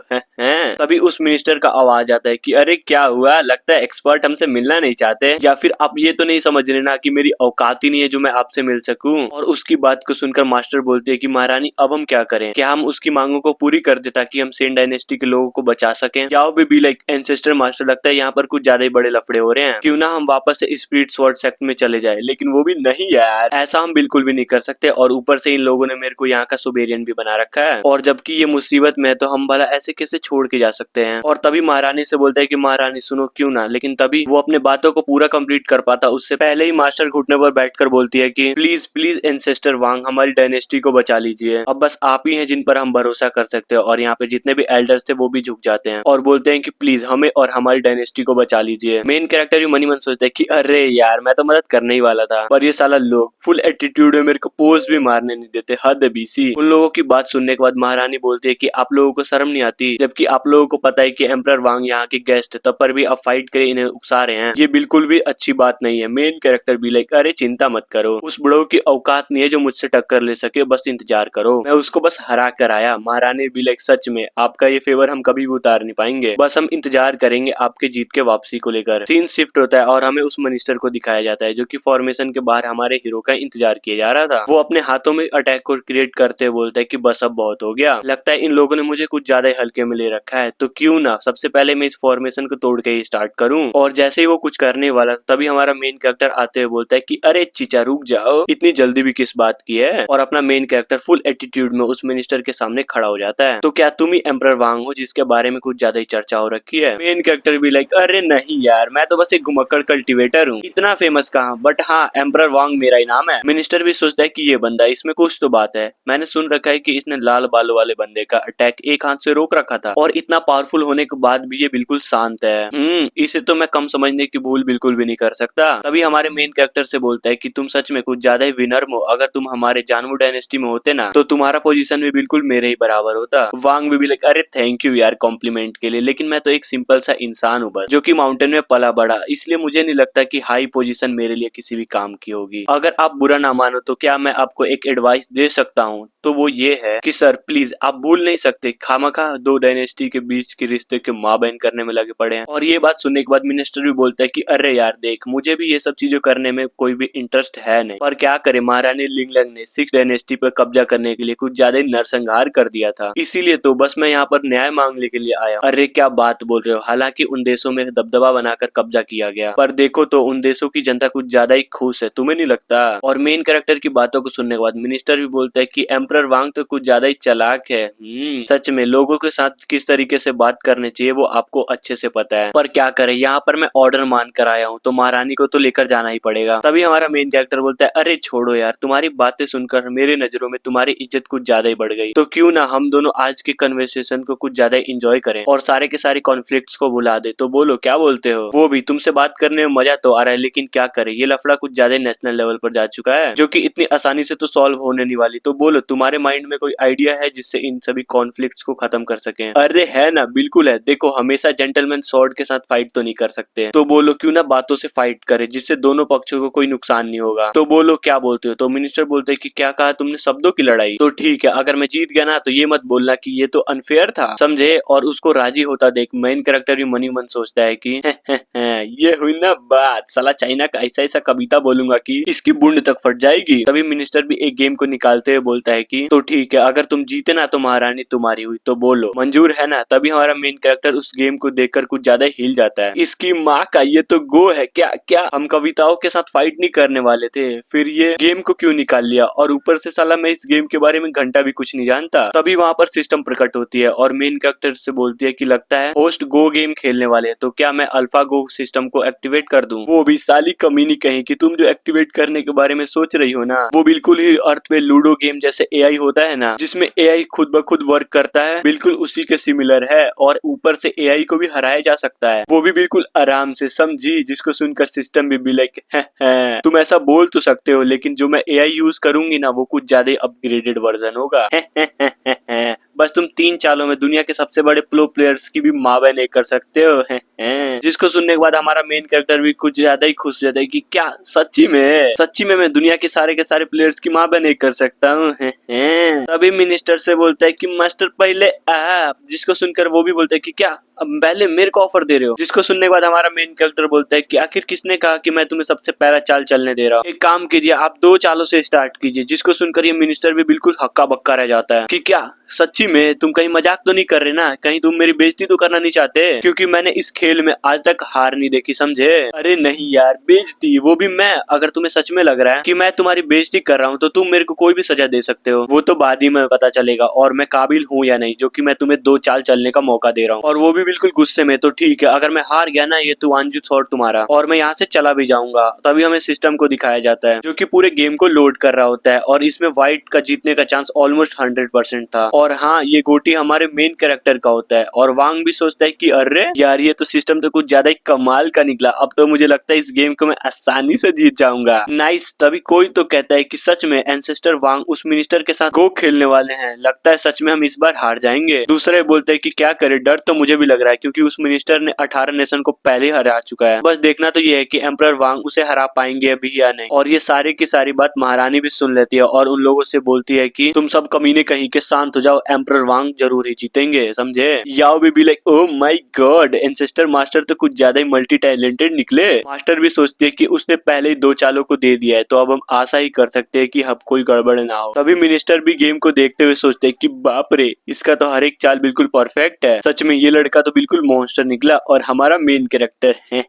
तभी उस मिनिस्टर का आवाज आता है कि अरे क्या हुआ, लगता है एक्सपर्ट हमसे मिलना नहीं चाहते, या फिर आप ये तो नहीं समझ रहे ना कि मेरी औकात ही नहीं है जो मैं आपसे मिल सकूं। और उसकी बात को सुनकर मास्टर बोलते हैं कि महारानी अब हम क्या करें, क्या हम उसकी मांगों को पूरी कर दे ताकि हम सेन डायनेस्टी के लोगों को बचा सकें? याओ भी लाइक एंसेस्टर मास्टर, लगता है यहाँ पर कुछ ज्यादा ही बड़े लफड़े हो रहे हैं, क्यों ना हम वापस से स्पिरिट स्वॉर्ड सेक्ट में चले जाए। लेकिन वो भी नहीं यार, ऐसा हम बिल्कुल भी नहीं कर सकते। और ऊपर से इन लोगों ने मेरे को यहाँ का सोबेरियन भी बना रखा है, और जबकि ये मुसीबत में है तो हम भला ऐसे कैसे छोड़ के जा सकते हैं? और तभी महारानी से बोलता है कि महारानी सुनो क्यों ना, लेकिन तभी वो अपने बातों को पूरा कंप्लीट कर पाता उससे पहले ही मास्टर घुटने पर बैठकर बोलती है कि प्लीज प्लीज एंसेस्टर वांग हमारी डायनेस्टी को बचा लीजिए, अब बस आप ही हैं जिन पर हम भरोसा कर सकते हैं। और यहाँ पे जितने भी एल्डर्स थे वो भी झुक जाते हैं और बोलते हैं कि प्लीज हमें और हमारी डायनेस्टी को बचा लीजिए। मेन कैरेक्टर भी मनी मन सोचता है कि अरे यार मैं तो मदद करने ही वाला था, पर ये साला लोग फुल एटीट्यूड में मेरे को पोज भी मारने नहीं देते, हद है बीसी। उन लोगों की बात सुनने के बाद महारानी बोलती है कि आप लोगों को शर्म नहीं आती, जबकि आप लोगों को पता है कि एम्परर वांग यहाँ के गेस्ट है, तब पर भी आप फाइट करे इन्हें उकसा रहे हैं, ये बिल्कुल भी अच्छी बात नहीं है। मेन कैरेक्टर भी लाइक अरे चिंता मत करो, उस बुढ़ो की औकात नहीं है जो मुझसे टक्कर ले सके, बस इंतजार करो, मैं उसको बस हरा कर आया। महारानी भी लाइक सच में आपका ये फेवर हम कभी भी उतार नहीं पाएंगे, बस हम इंतजार करेंगे आपके जीत के वापसी को लेकर। सीन शिफ्ट होता है और हमें उस मिनिस्टर को दिखाया जाता है जो कि फॉर्मेशन के बाहर हमारे हीरो का इंतजार किया जा रहा था। वो अपने हाथों में अटैक को क्रिएट करते हुए बोलता है कि बस अब बहुत हो गया, लगता है इन लोगों ने मुझे कुछ ज्यादा ही हल्के में ले रखा है, तो क्यों ना सबसे पहले मैं इस फॉर्मेशन को तोड़ के ही स्टार्ट करूं। और जैसे ही वो कुछ करने वाला तभी हमारा मेन कैरेक्टर आते हुए बोलता है कि अरे चीचा रुक जाओ, इतनी जल्दी भी किस बात की है? और अपना मेन कैरेक्टर फुल एटीट्यूड में उस मिनिस्टर के सामने खड़ा हो जाता है। जाता है। तो क्या तुम ही एम्परर वांग हो जिसके बारे में कुछ ज्यादा ही चर्चा हो रखी है? मेन कैरेक्टर भी लाइक अरे नहीं यार, मैं तो बस एक घुमक्कड़ कल्टीवेटर हूँ, इतना फेमस कहाँ, बट हाँ एम्परर वांग मेरा ही नाम है। मिनिस्टर भी सोचता है कि ये बंदा, इसमें कुछ तो बात है। मैंने सुन रखा है कि इसने लाल बालों वाले बंदे का अटैक एक हाथ से रोक रखा था और इतना पावरफुल होने के बाद भी ये बिल्कुल शांत है। इसे तो मैं कम समझने की भूल बिल्कुल भी नहीं कर सकता। तभी हमारे मेन कैरेक्टर से बोलता है कि तुम सच में कुछ ज्यादा ही विनर्म हो, अगर तुम हमारे जानवू डायनेस्टी में होते ना तो तुम्हारा पोजीशन भी बिल्कुल मेरे ही बराबर होता। वांग भी लाइक अरे थैंक यू यार कॉम्प्लीमेंट के लिए, लेकिन मैं तो एक सिंपल सा इंसान हूँ बस, जो कि माउंटेन में पला बड़ा, इसलिए मुझे नहीं लगता कि हाई पोजीशन मेरे लिए किसी भी काम की होगी। अगर आप बुरा ना मानो तो क्या मैं आपको एक एडवाइस दे सकता हूँ, तो वो ये है कि सर प्लीज आप भूल नहीं सकते, खामखा दो डायनेस्टी के बीच के रिश्ते के माँ बहन करने में लगे पड़े हैं। और ये बात सुनने के बाद मिनिस्टर भी बोलता है कि अरे यार देख, मुझे भी ये सब चीजें करने में कोई भी इंटरेस्ट है नहीं, पर क्या करे, महारानी लिंगलंग ने 6 डायनेस्टी पर कब्जा करने के लिए कुछ ज्यादा ही नरसंहार कर दिया था, इसीलिए तो बस मैं यहाँ पर न्याय मांगने के लिए आया। अरे क्या बात बोल रहे हो, हालांकि उन देशों में दबदबा बनाकर कब्जा किया गया, पर देखो तो उन देशों की जनता कुछ ज्यादा ही खुश है, तुम्हें नहीं लगता? और मेन कैरेक्टर की बातों को सुनने के बाद मिनिस्टर भी बोलता है कि एम्परर वांग तो कुछ ज्यादा ही चालाक है। सच में लोगों के साथ किस तरीके से बात करनी चाहिए वो आपको अच्छे से पता है, पर क्या करे, यहाँ पर मैं ऑर्डर मान कर आया हूँ तो महारानी को तो लेकर जाना ही पड़ेगा। तभी हमारा मेन कैरेक्टर बोलता है अरे छोड़ो यार, तुम्हारी बातें सुनकर मेरे नजरों में तुम्हारी इज्जत कुछ ज्यादा ही बढ़ गई, तो क्यों ना हम दोनों आज के कन्वर्सेशन को कुछ ज्यादा इंजॉय करें और सारे के सारे कॉन्फ्लिक्ट्स को भुला दे। तो बोलो क्या बोलते हो? वो भी तुमसे बात करने में मजा तो आ रहा है, लेकिन क्या करे, ये लफड़ा कुछ ज्यादा नेशनल लेवल पर जा चुका है, जो कि इतनी आसानी से तो सॉल्व होने नहीं वाली। तो बोलो तुम्हारे माइंड में कोई आइडिया है जिससे इन सभी कॉन्फ्लिक्ट्स को खत्म कर सके? अरे है ना, बिल्कुल है। देखो हमेशा जेंटलमैन स्वॉर्ड के साथ फाइट तो नहीं कर सकते, तो बोलो क्यों ना बातों से फाइट करे जिससे दोनों पक्षों को कोई नुकसान नहीं होगा। तो बोलो क्या बोलते हो? तो मिनिस्टर बोलते हैं कि क्या कहा तुमने, शब्दों की लड़ाई? तो ठीक है, अगर मैं जीत गया ना तो ये मत बोलना कि ये तो अनफेयर था, समझे? और उसको राजी होता देख मेन कैरेक्टर भी मनी मन सोचता है कि ये हुई ना बात, साला चाइना का ऐसा ऐसा कविता बोलूंगा कि इसकी बूंद तक फट जाएगी। तभी मिनिस्टर भी एक गेम को निकालते हुए बोलता है कि तो ठीक है, अगर तुम जीते ना तो महारानी तुम्हारी हुई, तो बोलो मंजूर है ना? तभी हमारा मेन कैरेक्टर उस गेम को देखकर कुछ ज्यादा हिल जाता है। इसकी माँ का, ये तो गो है क्या? क्या हम कविताओं के साथ फाइट नहीं करने वाले थे, फिर ये गेम को क्यों निकाल लिया? और ऊपर से साला मैं इस गेम के बारे में घंटा भी कुछ नहीं जानता। तभी वहाँ पर सिस्टम प्रकट होती है और मेन कैरेक्टर से बोलती है कि लगता है होस्ट गो गेम खेलने वाले हैं, तो क्या मैं अल्फा गो सिस्टम को एक्टिवेट कर दूं? वो भी साली कमीनी कहीं कि तुम जो एक्टिवेट करने के बारे में सोच रही हो ना, वो बिल्कुल ही अर्थ पे लूडो गेम जैसे एआई होता है ना, जिसमें एआई खुद ब खुद वर्क करता है, बिल्कुल उसी के सिमिलर है। और ऊपर से एआई को भी हराया जा सकता है, वो भी बिल्कुल आराम से, समझी? जिसको सुनकर सिस्टम भी लाइक तुम ऐसा बोल तो सकते हो, लेकिन जो मैं एआई यूज करूंगी ना वो कुछ ज्यादा अपग्रेडेड वर्जन होगा। बस तुम 3 चालों में दुनिया के सबसे बड़े प्रो प्लेयर्स की भी माँ बहन एक कर सकते हो। जिसको सुनने के बाद हमारा मेन कैरेक्टर भी कुछ ज्यादा ही खुश हो जाता है कि क्या सच्ची में मैं दुनिया के सारे प्लेयर्स की माँ बहन एक कर सकता हूँ। तभी मिनिस्टर से बोलता है कि मास्टर पहले आप, जिसको सुनकर वो भी बोलता है कि क्या अब पहले मेरे को ऑफर दे रहे हो? जिसको सुनने के बाद हमारा मेन कैरेक्टर बोलता है कि आखिर किसने कहा कि मैं तुम्हें सबसे पहला चाल चलने दे रहा हूँ? एक काम कीजिए, आप 2 चालों से स्टार्ट कीजिए। जिसको सुनकर ये मिनिस्टर भी बिल्कुल हक्का बक्का रह जाता है कि क्या सच्ची में तुम कहीं मजाक तो नहीं कर रहे ना? कहीं तुम मेरी बेइज्जती तो करना नहीं चाहते? क्योंकि मैंने इस खेल में आज तक हार नहीं देखी, समझे? अरे नहीं यार, बेइज्जती, वो भी मैं? अगर तुम्हें सच में लग रहा है कि मैं तुम्हारी बेइज्जती कर रहा हूँ तो तुम मेरे को कोई भी सजा दे सकते हो, वो तो बाद ही में पता चलेगा और मैं काबिल हूँ या नहीं, जो कि मैं तुम्हें 2 चाल चलने का मौका दे रहा हूँ, और वो भी बिल्कुल गुस्से में। तो ठीक है, अगर मैं हार गया ना, ये तो वांजू शॉट तुम्हारा, और मैं यहाँ से चला भी जाऊंगा। तभी हमें सिस्टम को दिखाया जाता है जो कि पूरे गेम को लोड कर रहा होता है, और इसमें व्हाइट का जीतने का चांस ऑलमोस्ट 100% था। और हाँ, ये गोटी हमारे मेन कैरेक्टर का होता है, और वांग भी सोचता है कि अरे यार, ये तो सिस्टम तो कुछ ज्यादा ही कमाल का निकला, अब तो मुझे लगता है इस गेम को मैं आसानी से जीत जाऊंगा। नाइस। तभी कोई तो कहता है कि सच में एंसेस्टर वांग उस मिनिस्टर के साथ गो खेलने वाले हैं, लगता है सच में हम इस बार हार जाएंगे। दूसरे बोलते हैं कि क्या करे, डर तो मुझे भी लग रहा है, क्योंकि उस मिनिस्टर ने 18 नेशन को पहले ही हरा चुका है। बस देखना तो ये है कि एम्परर वांग उसे हरा पाएंगे अभी या नहीं। और ये सारी की सारी बात महारानी भी सुन लेती है और उन लोगों से बोलती है कि तुम सब कमीने कहीं के शांत हो जाओ, एम्परर वांग जरूर ही जीतेंगे, समझे? याओ भी like oh my God, ancestor master तो कुछ ज्यादा ही मल्टी टैलेंटेड निकले। मास्टर भी सोचती है कि उसने पहले ही 2 चालों को दे दिया है, तो अब हम आशा ही कर सकते हैं कि अब कोई गड़बड़ ना हो। तभी मिनिस्टर भी गेम को देखते हुए सोचते हैं कि बाप रे, इसका तो हर एक चाल बिल्कुल परफेक्ट है, सच में ये लड़का तो बिल्कुल मॉन्स्टर निकला। और हमारा मेन कैरेक्टर है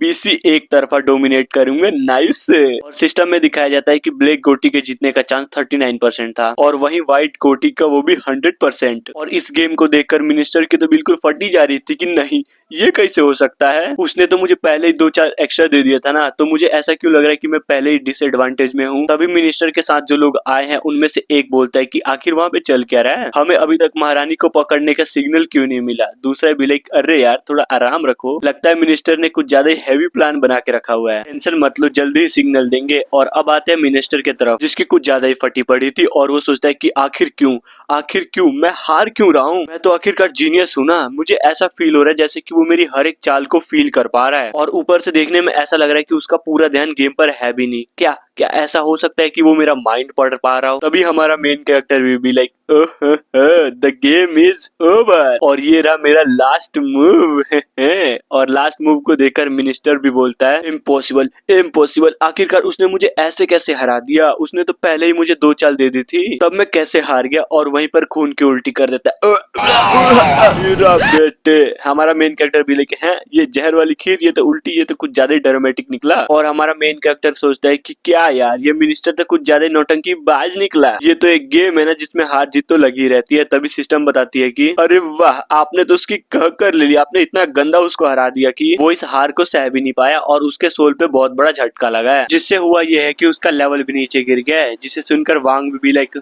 पीसी एक तरफा डोमिनेट करूंगा, नाइस। और सिस्टम में दिखाया जाता है कि ब्लैक गोटी के जीतने का चांस 39% था, और वहीं व्हाइट गोटी का वो भी 100%। और इस गेम को देखकर मिनिस्टर की तो बिल्कुल फटी जा रही थी कि नहीं, ये कैसे हो सकता है। उसने तो मुझे पहले ही 2-4 एक्स्ट्रा दे दिया था ना, तो मुझे ऐसा क्यों लग रहा है कि मैं पहले ही डिसएडवांटेज में हूँ। तभी मिनिस्टर के साथ जो लोग आए हैं उनमें से एक बोलता है कि आखिर वहाँ पे चल क्या रहा है, हमें अभी तक महारानी को पकड़ने का सिग्नल क्यों नहीं मिला। दूसरा भी लाइक अरे यार थोड़ा आराम रखो, लगता है मिनिस्टर ने कुछ ज्यादा हैवी प्लान बना के रखा हुआ है, टेंशन मत लो, जल्दी ही सिग्नल देंगे। और अब आते हैं मिनिस्टर की तरफ, जिसकी कुछ ज्यादा ही फटी पड़ी थी और वो सोचता है कि आखिर क्यों मैं हार क्यों रहा हूँ, मैं तो आखिरकार जीनियस हूँ ना। मुझे ऐसा फील हो रहा है जैसे कि वो मेरी हर एक चाल को फील कर पा रहा है, और ऊपर से देखने में ऐसा लग रहा है कि उसका पूरा ध्यान गेम पर है भी नहीं। क्या क्या ऐसा हो सकता है कि वो मेरा माइंड पढ़ पा रहा हो। तभी हमारा मेन कैरेक्टर भी like the game is over, और ये रहा मेरा लास्ट मूव। और लास्ट मूव को देखकर मिनिस्टर भी बोलता है इम्पॉसिबल इम्पॉसिबल, आखिरकार उसने मुझे ऐसे कैसे हरा दिया, उसने तो पहले ही मुझे 2 चाल दे दी थी, तब मैं कैसे हार गया। और वहीं पर खून की उल्टी कर देता है। मेरा बेटे, हमारा मेन कैरेक्टर भी लेके हैं ये जहर वाली खीर, ये तो उल्टी, ये तो कुछ ज्यादा ही ड्रामेटिक निकला। और हमारा मेन कैरेक्टर सोचता है कि क्या यार, ये मिनिस्टर तो कुछ ज्यादा नौटंकी बाज निकला, ये तो एक गेम है ना जिसमें हार जीत तो लगी रहती है। तभी सिस्टम बताती है कि अरे वाह, आपने तो उसकी कह कर ले लिया, आपने इतना गंदा उसको हरा दिया कि वो इस हार को सह भी नहीं पाया और उसके सोल पे बहुत बड़ा झटका लगा है, जिससे हुआ ये है कि उसका लेवल भी नीचे गिर गया है। जिसे सुनकर वांग भी लाइक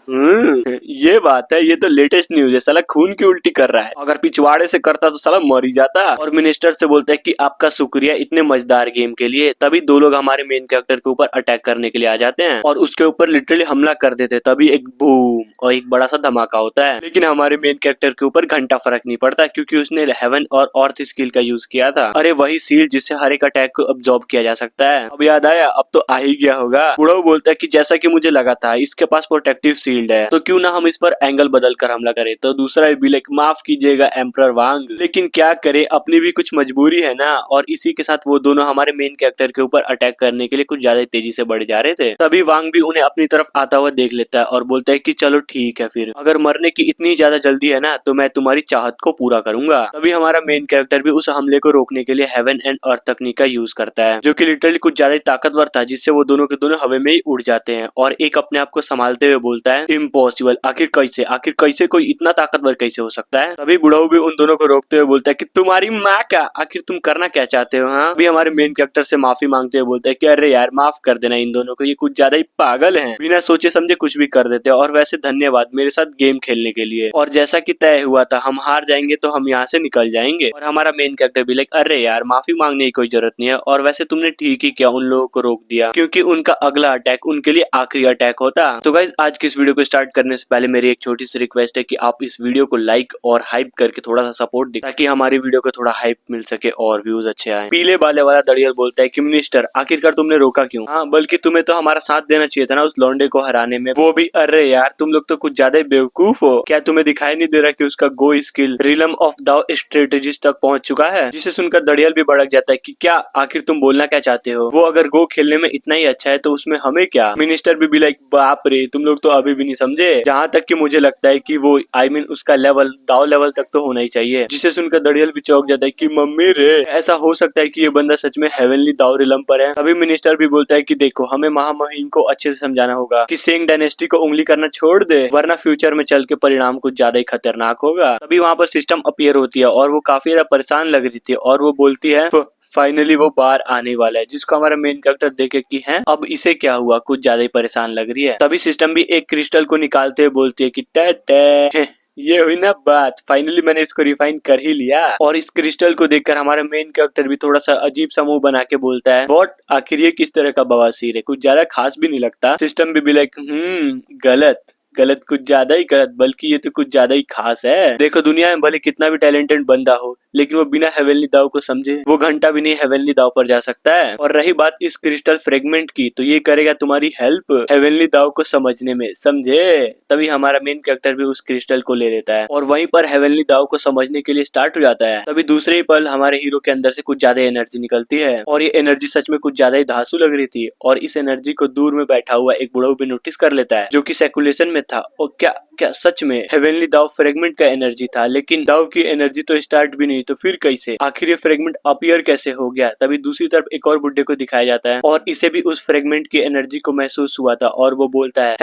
ये बात है, ये तो लेटेस्ट न्यूज है, साला खून की उल्टी कर रहा है, अगर पिछवाड़े से करता तो साला मर ही जाता। और मिनिस्टर से बोलता है कि आपका शुक्रिया इतने मजेदार गेम के लिए। तभी 2 लोग हमारे मेन कैरेक्टर के ऊपर अटैक करने के लिए आ जाते हैं और उसके ऊपर लिटरली हमला कर देते हैं। तभी एक बूम और एक बड़ा सा धमाका होता है, लेकिन हमारे मेन कैरेक्टर के ऊपर घंटा फर्क नहीं पड़ता क्योंकि उसने हेवन और अर्थ स्किल का यूज किया था। अरे वही सील जिससे हर एक अटैक को अब्सॉर्ब किया जा सकता है। अब याद आया, अब तो आ ही गया होगा। बुढ़ऊ बोलता है कि जैसा कि मुझे लगा था इसके पास प्रोटेक्टिव शील्ड है, तो क्यों ना हम इस पर एंगल बदल कर हमला करें। तो दूसरा भी लाइक माफ कीजिएगा एम्परर वांग, लेकिन क्या करे, अपनी भी कुछ मजबूरी है ना। और इसी के साथ वो दोनों हमारे मेन कैरेक्टर के ऊपर अटैक करने के लिए कुछ ज्यादा तेजी से बढ़ जा रहे थे। तभी वांग भी उन्हें अपनी तरफ आता हुआ देख लेता है और बोलता है कि चलो ठीक है, फिर अगर मरने की इतनी ज्यादा जल्दी है ना तो मैं तुम्हारी चाहत को पूरा करूंगा। तभी हमारा मेन कैरेक्टर भी उस हमले को रोकने के लिए हेवन एंड अर्थ तकनीक का यूज करता है, जो कि लिटरली कुछ ज्यादा ताकतवर था, जिससे वो दोनों के दोनों हवा में ही उड़ जाते हैं। और एक अपने आप को संभालते हुए बोलता है इम्पॉसिबल, आखिर कैसे कोई इतना ताकतवर कैसे हो सकता है। तभी बुढ़ाऊ भी उन दोनों को रोकते हुए बोलता है कि तुम्हारी माँ का, आखिर तुम करना क्या चाहते हो। हाँ, अभी हमारे मेन कैरेक्टर से माफी मांगते हुए बोलता है कि अरे यार माफ कर देना इन दोनों को, ये कुछ ज्यादा ही पागल हैं, बिना सोचे समझे कुछ भी कर देते हैं। और वैसे धन्यवाद मेरे साथ गेम खेलने के लिए, और जैसा कि तय हुआ था हम हार जाएंगे तो हम यहाँ से निकल जाएंगे। और हमारा मेन कैरेक्टर भी लाइक अरे यार माफी मांगने की कोई जरूरत नहीं है, और वैसे तुमने ठीक ही किया उन लोगों को रोक दिया, क्योंकि उनका अगला अटैक उनके लिए आखिरी अटैक होता। तो गाइस आज की इस वीडियो को स्टार्ट करने से पहले मेरी एक छोटी सी रिक्वेस्ट है कि आप इस वीडियो को लाइक और हाइप करके थोड़ा सा सपोर्ट दें, ताकि हमारी वीडियो को थोड़ा हाइप मिल सके और व्यूज अच्छे आए। पीले बाले वाला दड़ियल बोलता है कि मिनिस्टर आखिरकार तुमने रोका क्यों। हाँ, बल्कि तुम्हें तो हमारा साथ देना चाहिए था ना उस लौंडे को हराने में, वो भी। अरे यार तुम लोग तो कुछ ज्यादा ही बेवकूफ हो, क्या तुम्हें दिखाई नहीं दे रहा कि उसका गो स्किल रिलम ऑफ दाओ स्ट्रेटेजिस्ट तक पहुंच चुका है। जिसे सुनकर दड़ियल भी भड़क जाता है कि क्या आखिर तुम बोलना क्या चाहते हो, वो अगर गो खेलने में इतना ही अच्छा है तो उसमें हमें क्या। मिनिस्टर भी लाइक बाप रे, तुम लोग तो अभी भी नहीं समझे। जहाँ तक कि मुझे लगता है कि वो उसका लेवल दाव लेवल तक तो होना ही चाहिए। जिसे सुनकर दड़ियल भी चौंक जाता है कि मम्मी रे, ऐसा हो सकता है कि ये बंदा सच में हेवनली दाव रिलम पर है। तभी मिनिस्टर भी बोलता है कि देखो हमें महामहिम को अच्छे से समझाना होगा कि सेंग डायनेस्टी को उंगली करना छोड़ दे, वरना फ्यूचर में चल के परिणाम कुछ ज्यादा ही खतरनाक होगा। तभी वहाँ पर सिस्टम अपीयर होती है और वो काफी ज्यादा परेशान लग रही थी, और वो बोलती है फाइनली वो बाहर आने वाला है। जिसको हमारा मेन कैरेक्टर देखे कि है अब इसे क्या हुआ, कुछ ज्यादा ही परेशान लग रही है। तभी सिस्टम भी एक क्रिस्टल को निकालते हुए बोलती है कि टे ये हुई ना बात, फाइनली मैंने इसको रिफाइन कर ही लिया। और इस क्रिस्टल को देखकर हमारा मेन कैरेक्टर भी थोड़ा सा अजीब सा मुंह बना के बोलता है व्हाट, आखिर ये किस तरह का बवासीर है, कुछ ज्यादा खास भी नहीं लगता। सिस्टम भी लाइक गलत कुछ ज्यादा ही गलत, बल्कि ये तो कुछ ज्यादा ही खास है। देखो दुनिया में भले कितना भी टैलेंटेड बंदा हो, लेकिन वो बिना हेवनली दाव को समझे वो घंटा भी नहीं हेवनली दाव पर जा सकता है। और रही बात इस क्रिस्टल फ्रेगमेंट की, तो ये करेगा तुम्हारी हेल्प हेवनली दाव को समझने में, समझे। तभी हमारा मेन कैरेक्टर भी उस क्रिस्टल को ले लेता है और वहीं पर हेवनली दाव को समझने के लिए स्टार्ट हो जाता है। तभी दूसरे ही पल हमारे हीरो के अंदर से कुछ ज्यादा एनर्जी निकलती है, और ये एनर्जी सच में कुछ ज्यादा ही धांसू लग रही थी। और इस एनर्जी को दूर में बैठा हुआ एक बुढ़ऊ भी नोटिस कर लेता है, जो कि सर्कुलेशन में था। और क्या क्या सच में हेवनली दाव फ्रेगमेंट का एनर्जी था? लेकिन दाव की एनर्जी तो स्टार्ट भी नहीं, तो फिर कैसे? आखिर ये फ्रेगमेंट अपीयर कैसे हो गया? तभी दूसरी तरफ एक और बुड्ढे को दिखाया जाता है और इसे भी उस फ्रेगमेंट की एनर्जी को महसूस हुआ था और वो बोलता है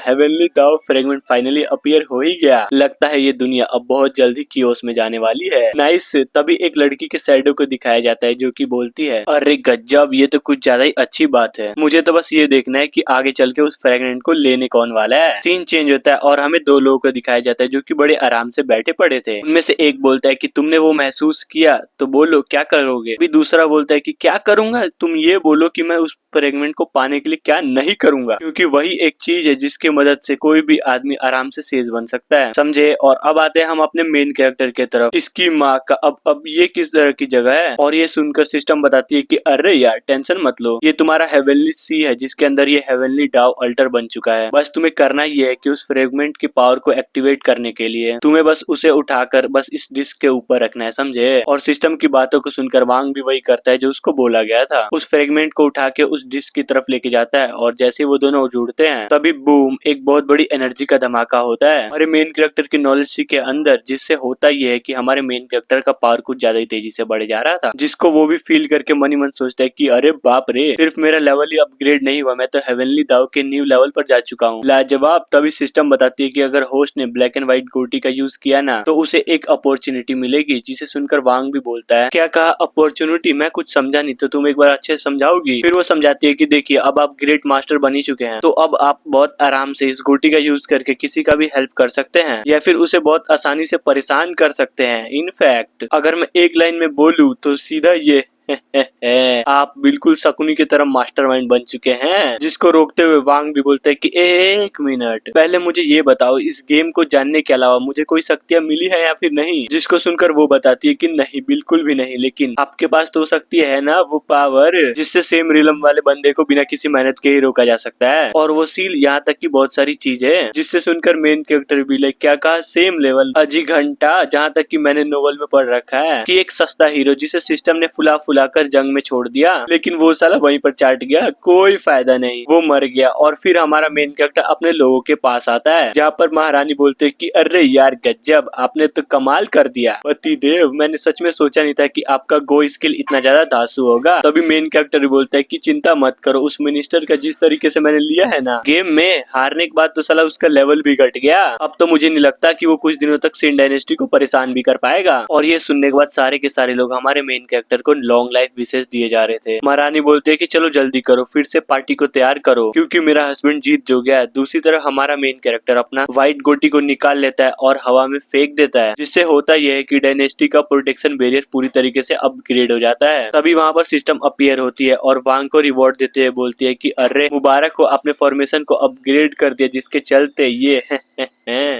हेवनली दाव फ्रेगमेंट फाइनली अपीयर हो ही गया। लगता है ये दुनिया अब बहुत जल्दी कियोस में जाने वाली है। नाइस। तभी एक लड़की के शैडो को दिखाया जाता है जो कि बोलती है, अरे गजब, ये तो कुछ ज्यादा ही अच्छी बात है। मुझे तो बस ये देखना है कि आगे चल के उस फ्रेगमेंट को लेने कौन वाला है। सीन चेंज होता है और हमें दो लोगों को दिखाया जाता है जो कि बड़े आराम से बैठे पड़े थे। उनमें से एक बोलता है कि तुमने वो महसूस किया तो बोलो क्या करोगे। भी दूसरा बोलता है कि क्या करूंगा, तुम ये बोलो कि मैं उस फ्रेगमेंट को पाने के लिए क्या नहीं करूंगा, क्योंकि वही एक चीज है जिसकी मदद से कोई भी आदमी आराम से सेज बन सकता है, समझे। और अब आते हैं हम अपने मेन कैरेक्टर के तरफ। इसकी माँ का अब ये किस तरह की जगह है? और ये सुनकर सिस्टम बताती है कि अरे यार टेंशन मत लो, ये तुम्हारा हेवनली सी है जिसके अंदर ये हेवनली डाव अल्टर बन चुका है। बस तुम्हें करना ये है कि उस फ्रेगमेंट की पावर को एक्टिवेट करने के लिए तुम्हें बस उसे उठाकर बस इस डिस्क के ऊपर रखना है, समझे। और सिस्टम की बातों को सुनकर वांग भी वही करता है जो उसको बोला गया था। उस फ्रेगमेंट को उठा के उस डिस्क की तरफ लेके जाता है और जैसे वो दोनों जुड़ते हैं तभी बूम, एक बहुत बड़ी एनर्जी का धमाका होता है हमारे मेन कैरेक्टर की नॉलेज सी के अंदर, जिससे होता ये है कि हमारे मेन कैरेक्टर का पावर कुछ ज्यादा ही तेजी से बढ़ जा रहा था, जिसको वो भी फील करके मन ही मन सोचता है कि अरे बाप रे, सिर्फ मेरा लेवल ही अपग्रेड नहीं हुआ, मैं तो हेवनली दाव के न्यू लेवल पर जा चुका हूँ। लाजवाब। तभी सिस्टम बताती है कि अगर होस्ट ने ब्लैक एंड व्हाइट गोटी का यूज किया ना तो उसे एक अपॉर्चुनिटी मिलेगी, जिसे सुनकर वांग भी बोलता है, क्या कहा अपॉर्चुनिटी? मैं कुछ समझा नहीं, तो तुम एक बार अच्छे से समझाओगी। फिर वो समझाती है कि देखिए अब आप ग्रेट मास्टर बन ही चुके हैं, तो अब आप बहुत आराम से इस गोटी का यूज करके किसी का भी हेल्प कर सकते हैं या फिर उसे बहुत आसानी से परेशान कर सकते हैं। इनफैक्ट अगर मैं एक लाइन में बोलूं तो सीधा ये आप बिल्कुल शकुनी की तरह मास्टरमाइंड बन चुके हैं। जिसको रोकते हुए वांग भी बोलते हैं कि एक मिनट, पहले मुझे ये बताओ, इस गेम को जानने के अलावा मुझे कोई शक्तियां मिली है या फिर नहीं? जिसको सुनकर वो बताती है कि नहीं, बिल्कुल भी नहीं, लेकिन आपके पास तो शक्ति है ना, वो पावर जिससे सेम रिलम वाले बंदे को बिना किसी मेहनत के ही रोका जा सकता है। और वो सील, यहाँ तक की बहुत सारी चीजें, जिससे सुनकर मेन कैरेक्टर भी लाइक क्या कहा, सेम लेवल, अजी घंटा, जहाँ तक की मैंने नोवेल में पढ़ रखा है कि एक सस्ता हीरो जिसे सिस्टम ने फुला कर जंग में छोड़ दिया, लेकिन वो साला वहीं पर चाट गया, कोई फायदा नहीं, वो मर गया। और फिर हमारा मेन कैरेक्टर अपने लोगों के पास आता है, जहाँ पर महारानी बोलते हैं कि अरे यार गजब, आपने तो कमाल कर दिया पतिदेव, मैंने सच में सोचा नहीं था कि आपका गो स्किल इतना ज्यादा धांसू होगा। तभी मेन कैरेक्टर बोलता है कि चिंता मत करो, उस मिनिस्टर का जिस तरीके से मैंने लिया है ना गेम में, हारने के बाद तो साला उसका लेवल भी घट गया। अब तो मुझे नहीं लगता कि वो कुछ दिनों तक सिन डायनेस्टी को परेशान भी कर पाएगा। और ये सुनने के बाद सारे के सारे लोग हमारे मेन कैरेक्टर को लॉन्ग लाइफ विशेष दिए जा रहे थे। महारानी बोलते हैं कि चलो जल्दी करो, फिर से पार्टी को तैयार करो, क्योंकि मेरा हस्बैंड जीत जो गया है। दूसरी तरफ हमारा मेन कैरेक्टर अपना व्हाइट गोटी को निकाल लेता है और हवा में फेंक देता है, जिससे होता यह है कि डायनेस्टी का प्रोटेक्शन बैरियर पूरी तरीके से अपग्रेड हो जाता है। तभी वहाँ पर सिस्टम अपीयर होती है और वांग को रिवॉर्ड देते हुए बोलती है कि अरे मुबारक हो, आपने फॉर्मेशन को अपग्रेड कर दिया, जिसके चलते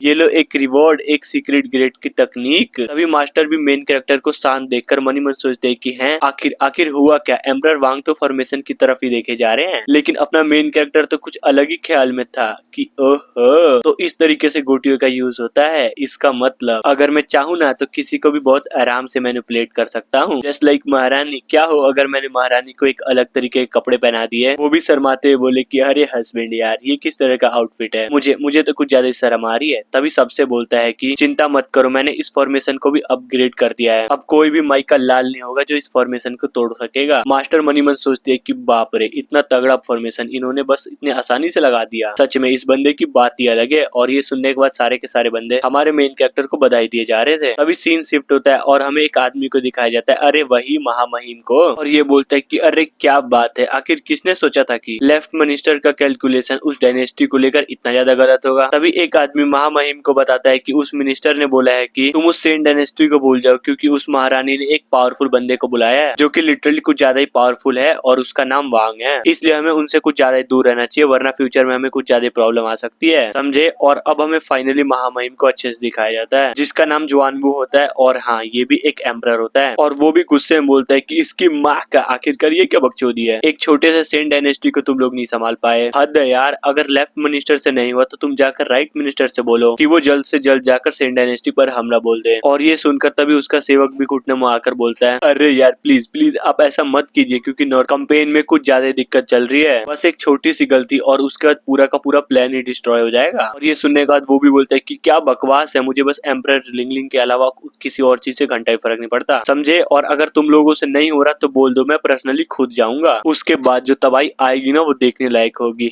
ये लो एक रिवॉर्ड, एक सीक्रेट ग्रेड की तकनीक। तभी मास्टर भी मेन कैरेक्टर को शांत देखकर मनी मन सोचते हैं कि हैं आखिर हुआ क्या। एम्परर वांग तो फॉर्मेशन की तरफ ही देखे जा रहे हैं, लेकिन अपना मेन कैरेक्टर तो कुछ अलग ही ख्याल में था कि ओहो, तो इस तरीके से गोटियों का यूज होता है। इसका मतलब अगर मैं चाहूँ ना तो किसी को भी बहुत आराम से मैनिपुलेट कर सकता हूँ, जस्ट लाइक महारानी। क्या हो अगर मैंने महारानी को एक अलग तरीके के कपड़े पहना दिए? वो भी शर्माते हुए बोले कि अरे हस्बैंड यार, ये किस तरह का आउटफिट है, मुझे तो कुछ ज्यादा ही शर्म आ रही है। तभी सबसे बोलता है कि चिंता मत करो, मैंने इस फॉर्मेशन को भी अपग्रेड कर दिया है, अब कोई भी माइक का लाल नहीं होगा जो इस फॉर्मेशन को तोड़ सकेगा। मास्टर मनी मन सोचते हैं कि बाप रे, इतना तगड़ा फॉर्मेशन इन्होंने बस इतने आसानी से लगा दिया। सच में इस बंदे की बात ही अलग है। और ये सुनने के बाद सारे के सारे बंदे हमारे मेन कैरेक्टर को बधाई दिए जा रहे थे। तभी सीन शिफ्ट होता है और हमें एक आदमी को दिखाया जाता है, अरे वही महामहिम को। और ये बोलता है कि अरे क्या बात है, आखिर किसने सोचा था कि लेफ्ट मिनिस्टर का कैलकुलेशन उस डायनेस्टी को लेकर इतना ज्यादा गलत होगा। तभी एक आदमी महामहिम को बताता है कि उस मिनिस्टर ने बोला है कि तुम उस सेन डायनेस्टी को भूल जाओ, क्योंकि उस महारानी ने एक पावरफुल बंदे को बुलाया है जो कि लिटरली कुछ ज्यादा ही पावरफुल है और उसका नाम वांग है, इसलिए हमें उनसे कुछ ज्यादा दूर रहना चाहिए, वरना फ्यूचर में हमें कुछ ज्यादा प्रॉब्लम आ सकती है, समझे। और अब हमें फाइनली महामहिम को अच्छे से दिखाया जाता है, जिसका नाम जुआनवू होता है और हाँ, ये भी एक एम्परर होता है। और वो भी गुस्से में बोलता है कि इसकी माँ का आखिरकार ये क्या बकचोदी है, एक छोटे से सेन डायनेस्टी को तुम लोग नहीं संभाल पाए, हद है यार। अगर लेफ्ट मिनिस्टर से नहीं हुआ तो तुम जाकर राइट मिनिस्टर से बोलो कि वो जल्द से जल्द जाकर सेन डायनेस्टी पर हमला बोल दे। और ये सुनकर तभी उसका सेवक भी घुटने में आकर बोलता है, अरे यार प्लीज प्लीज प्लीज आप ऐसा मत कीजिए, क्योंकि नॉर्थ कैंपेन में कुछ ज्यादा दिक्कत चल रही है। बस एक छोटी सी गलती और उसके बाद पूरा का पूरा प्लान ही डिस्ट्रॉय हो जाएगा। और ये सुनने के बाद वो भी बोलता है कि क्या बकवास है, मुझे बस एम्परर लिंगलिंग के अलावा किसी और चीज से घंटा ही फर्क नहीं पड़ता, समझे? और अगर तुम लोगों से नहीं हो रहा तो बोल दो, मैं पर्सनली खुद जाऊंगा। उसके बाद जो तबाही आएगी ना वो देखने लायक होगी।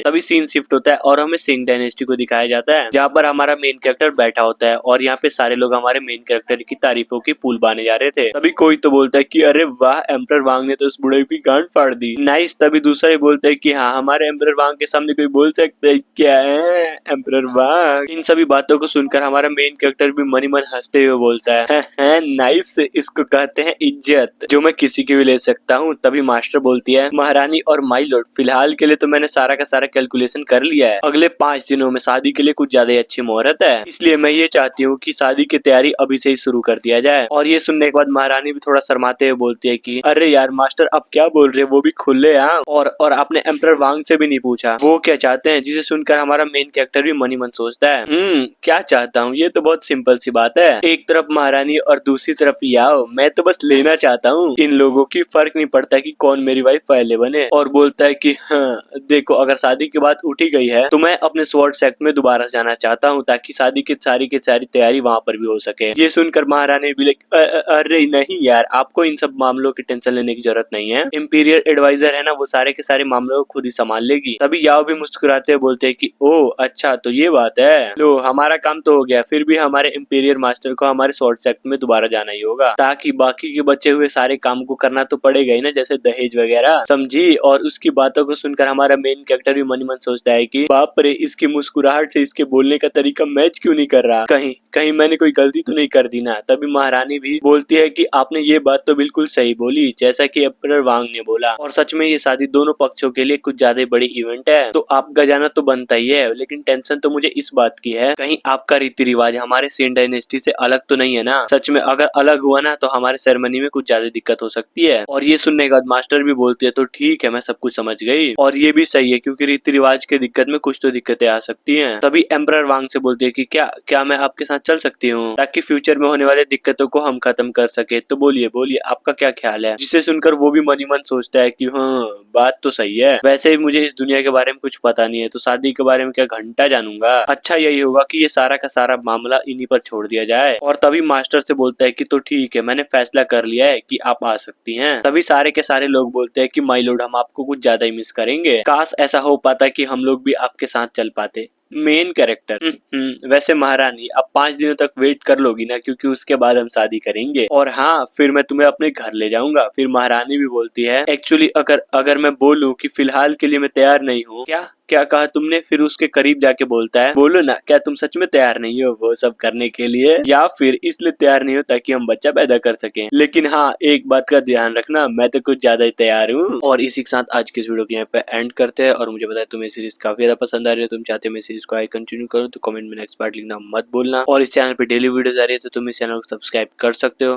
तभी सीन शिफ्ट होता है और हमें सिंह डायनेस्टी को दिखाया जाता है, जहाँ पर हमारा मेन कैरेक्टर बैठा होता है और यहाँ पे सारे लोग हमारे मेन कैरेक्टर की तारीफों की पुल बाने जा रहे थे। तभी कोई तो बोलता है कि अरे वाह, एम्परर वांग ने तो उस बुढ़े की गांड फाड़ दी, नाइस। तभी दूसरा ही बोलता है कि हाँ, हमारे एम्परर वांग के सामने कोई बोल सकता है क्या है एम्परर वांग। इन सभी बातों को सुनकर हमारा मेन कैरेक्टर भी मनी मन हंसते हुए बोलता है नाइस, इसको कहते हैं इज्जत, जो मैं किसी की भी ले सकता हूँ। तभी मास्टर बोलती है, महारानी और माई लॉर्ड, फिलहाल के लिए तो मैंने सारा का सारा कैलकुलेशन कर लिया है। अगले 5 दिनों में शादी के लिए कुछ ज्यादा अच्छी मुहूर्त है, इसलिए मैं ये चाहती हूँ कि शादी की तैयारी अभी से ही शुरू कर दिया जाए। और ये सुनने के बाद महारानी भी थोड़ा शर्माते हुए बोलती है कि अरे यार मास्टर, आप क्या बोल रहे हैं, वो भी खुले आम, और आपने एम्परर वांग से भी नहीं पूछा वो क्या चाहते हैं। जिसे सुनकर हमारा मेन कैरेक्टर भी मनी मन सोचता है, क्या चाहता हूँ, ये तो बहुत सिंपल सी बात है, एक तरफ महारानी और दूसरी तरफ याओ, मैं तो बस लेना चाहता हूँ। इन लोगों की फर्क नहीं पड़ता कि कौन मेरी वाइफ पहले बने। और बोलता है कि हाँ देखो, अगर शादी की बात उठी गई है तो मैं अपने स्वॉर्ड सेक्ट में दोबारा जाना चाहता हूँ, ताकि शादी की सारी तैयारी वहाँ पर भी हो सके। ये सुनकर महारानी भी अरे नहीं यार, आपको इन सब मामलों की टेंशन लेने की जरूरत नहीं है, इंपीरियर एडवाइजर है ना, वो सारे के सारे मामलों को खुद ही संभाल लेगी। तभी याओ भी मुस्कुराते हुए बोलते हैं कि ओह अच्छा, तो ये बात है, लो हमारा काम तो हो गया। फिर भी हमारे इंपीरियर मास्टर को हमारे स्वॉर्ड सेक्ट में दोबारा जाना ही होगा, ताकि बाकी के बचे हुए सारे काम को करना तो पड़ेगा ही ना, जैसे दहेज वगैरह, समझी। और उसकी बातों को सुनकर हमारा मेन कैरेक्टर भी मन मन सोचता है कि बाप रे, इसकी मुस्कुराहट से इसके बोलने का तरीका मैच क्यों नहीं कर रहा, कहीं कहीं मैंने कोई गलती तो नहीं कर दी ना। तभी महारानी भी बोलती है कि आपने ये बात तो बिल्कुल सही बोली, जैसा कि एम्परर वांग ने बोला, और सच में ये शादी दोनों पक्षों के लिए कुछ ज्यादा बड़ी इवेंट है, तो आपका जाना तो बनता ही है। लेकिन टेंशन तो मुझे इस बात की है, कहीं आपका रीति रिवाज हमारे सेन डायनेस्टी से अलग तो नहीं है ना। सच में अगर अलग हुआ ना तो हमारे सेरेमनी में कुछ ज्यादा दिक्कत हो सकती है। और ये सुनने के बाद मास्टर भी बोलती है, तो ठीक है, मैं सब कुछ समझ गई, और ये भी सही है, क्योंकि रीति रिवाज के दिक्कत में कुछ तो दिक्कतें आ सकती हैं। तभी एम्परर वांग से बोलती है कि क्या मैं आपके साथ चल सकती हूँ, ताकि फ्यूचर में होने वाले दिक्कतों को हम खत्म कर सके। तो बोलिए बोलिए, आपका क्या ख्याल है। जिसे सुनकर वो भी मनी मन सोचता है कि हाँ, बात तो सही है, वैसे ही मुझे इस दुनिया के बारे में कुछ पता नहीं है, तो शादी के बारे में क्या घंटा जानूंगा। अच्छा यही होगा कि ये सारा का सारा मामला इन्हीं पर छोड़ दिया जाए। और तभी मास्टर से बोलता है कि तो ठीक है, मैंने फैसला कर लिया है कि आप आ सकती हैं। तभी सारे के सारे लोग बोलते हैं कि माय लॉर्ड, हम आपको कुछ ज्यादा ही मिस करेंगे, काश ऐसा हो पाता कि हम लोग भी आपके साथ चल पाते। मेन कैरेक्टर, वैसे महारानी आप 5 दिनों तक वेट कर लोगी ना, क्योंकि उसके बाद हम शादी करेंगे, और हाँ फिर मैं तुम्हें अपने घर ले जाऊंगा। फिर महारानी भी बोलती है, एक्चुअली अगर मैं बोलूं कि फिलहाल के लिए मैं तैयार नहीं हूँ। क्या कहा तुमने? फिर उसके करीब जाके बोलता है, बोलो ना, क्या तुम सच में तैयार नहीं हो वो सब करने के लिए, या फिर इसलिए तैयार नहीं हो ताकि हम बच्चा पैदा कर सकें? लेकिन हाँ, एक बात का ध्यान रखना, मैं तो कुछ ज्यादा ही तैयार हूँ। और इसी के साथ आज के इस वीडियो को यहाँ पे एंड करते हैं। और मुझे बताया तुम्हें सीरीज काफी ज्यादा पसंद आ रही है, तुम चाहते हो मैं सीरीज को आगे कंटिन्यू करूँ, तो कमेंट में नेक्स्ट पार्ट लिखना मत भूलना। और इस चैनल पे डेली वीडियोस आ रही है, तो तुम इस चैनल को सब्सक्राइब कर सकते हो।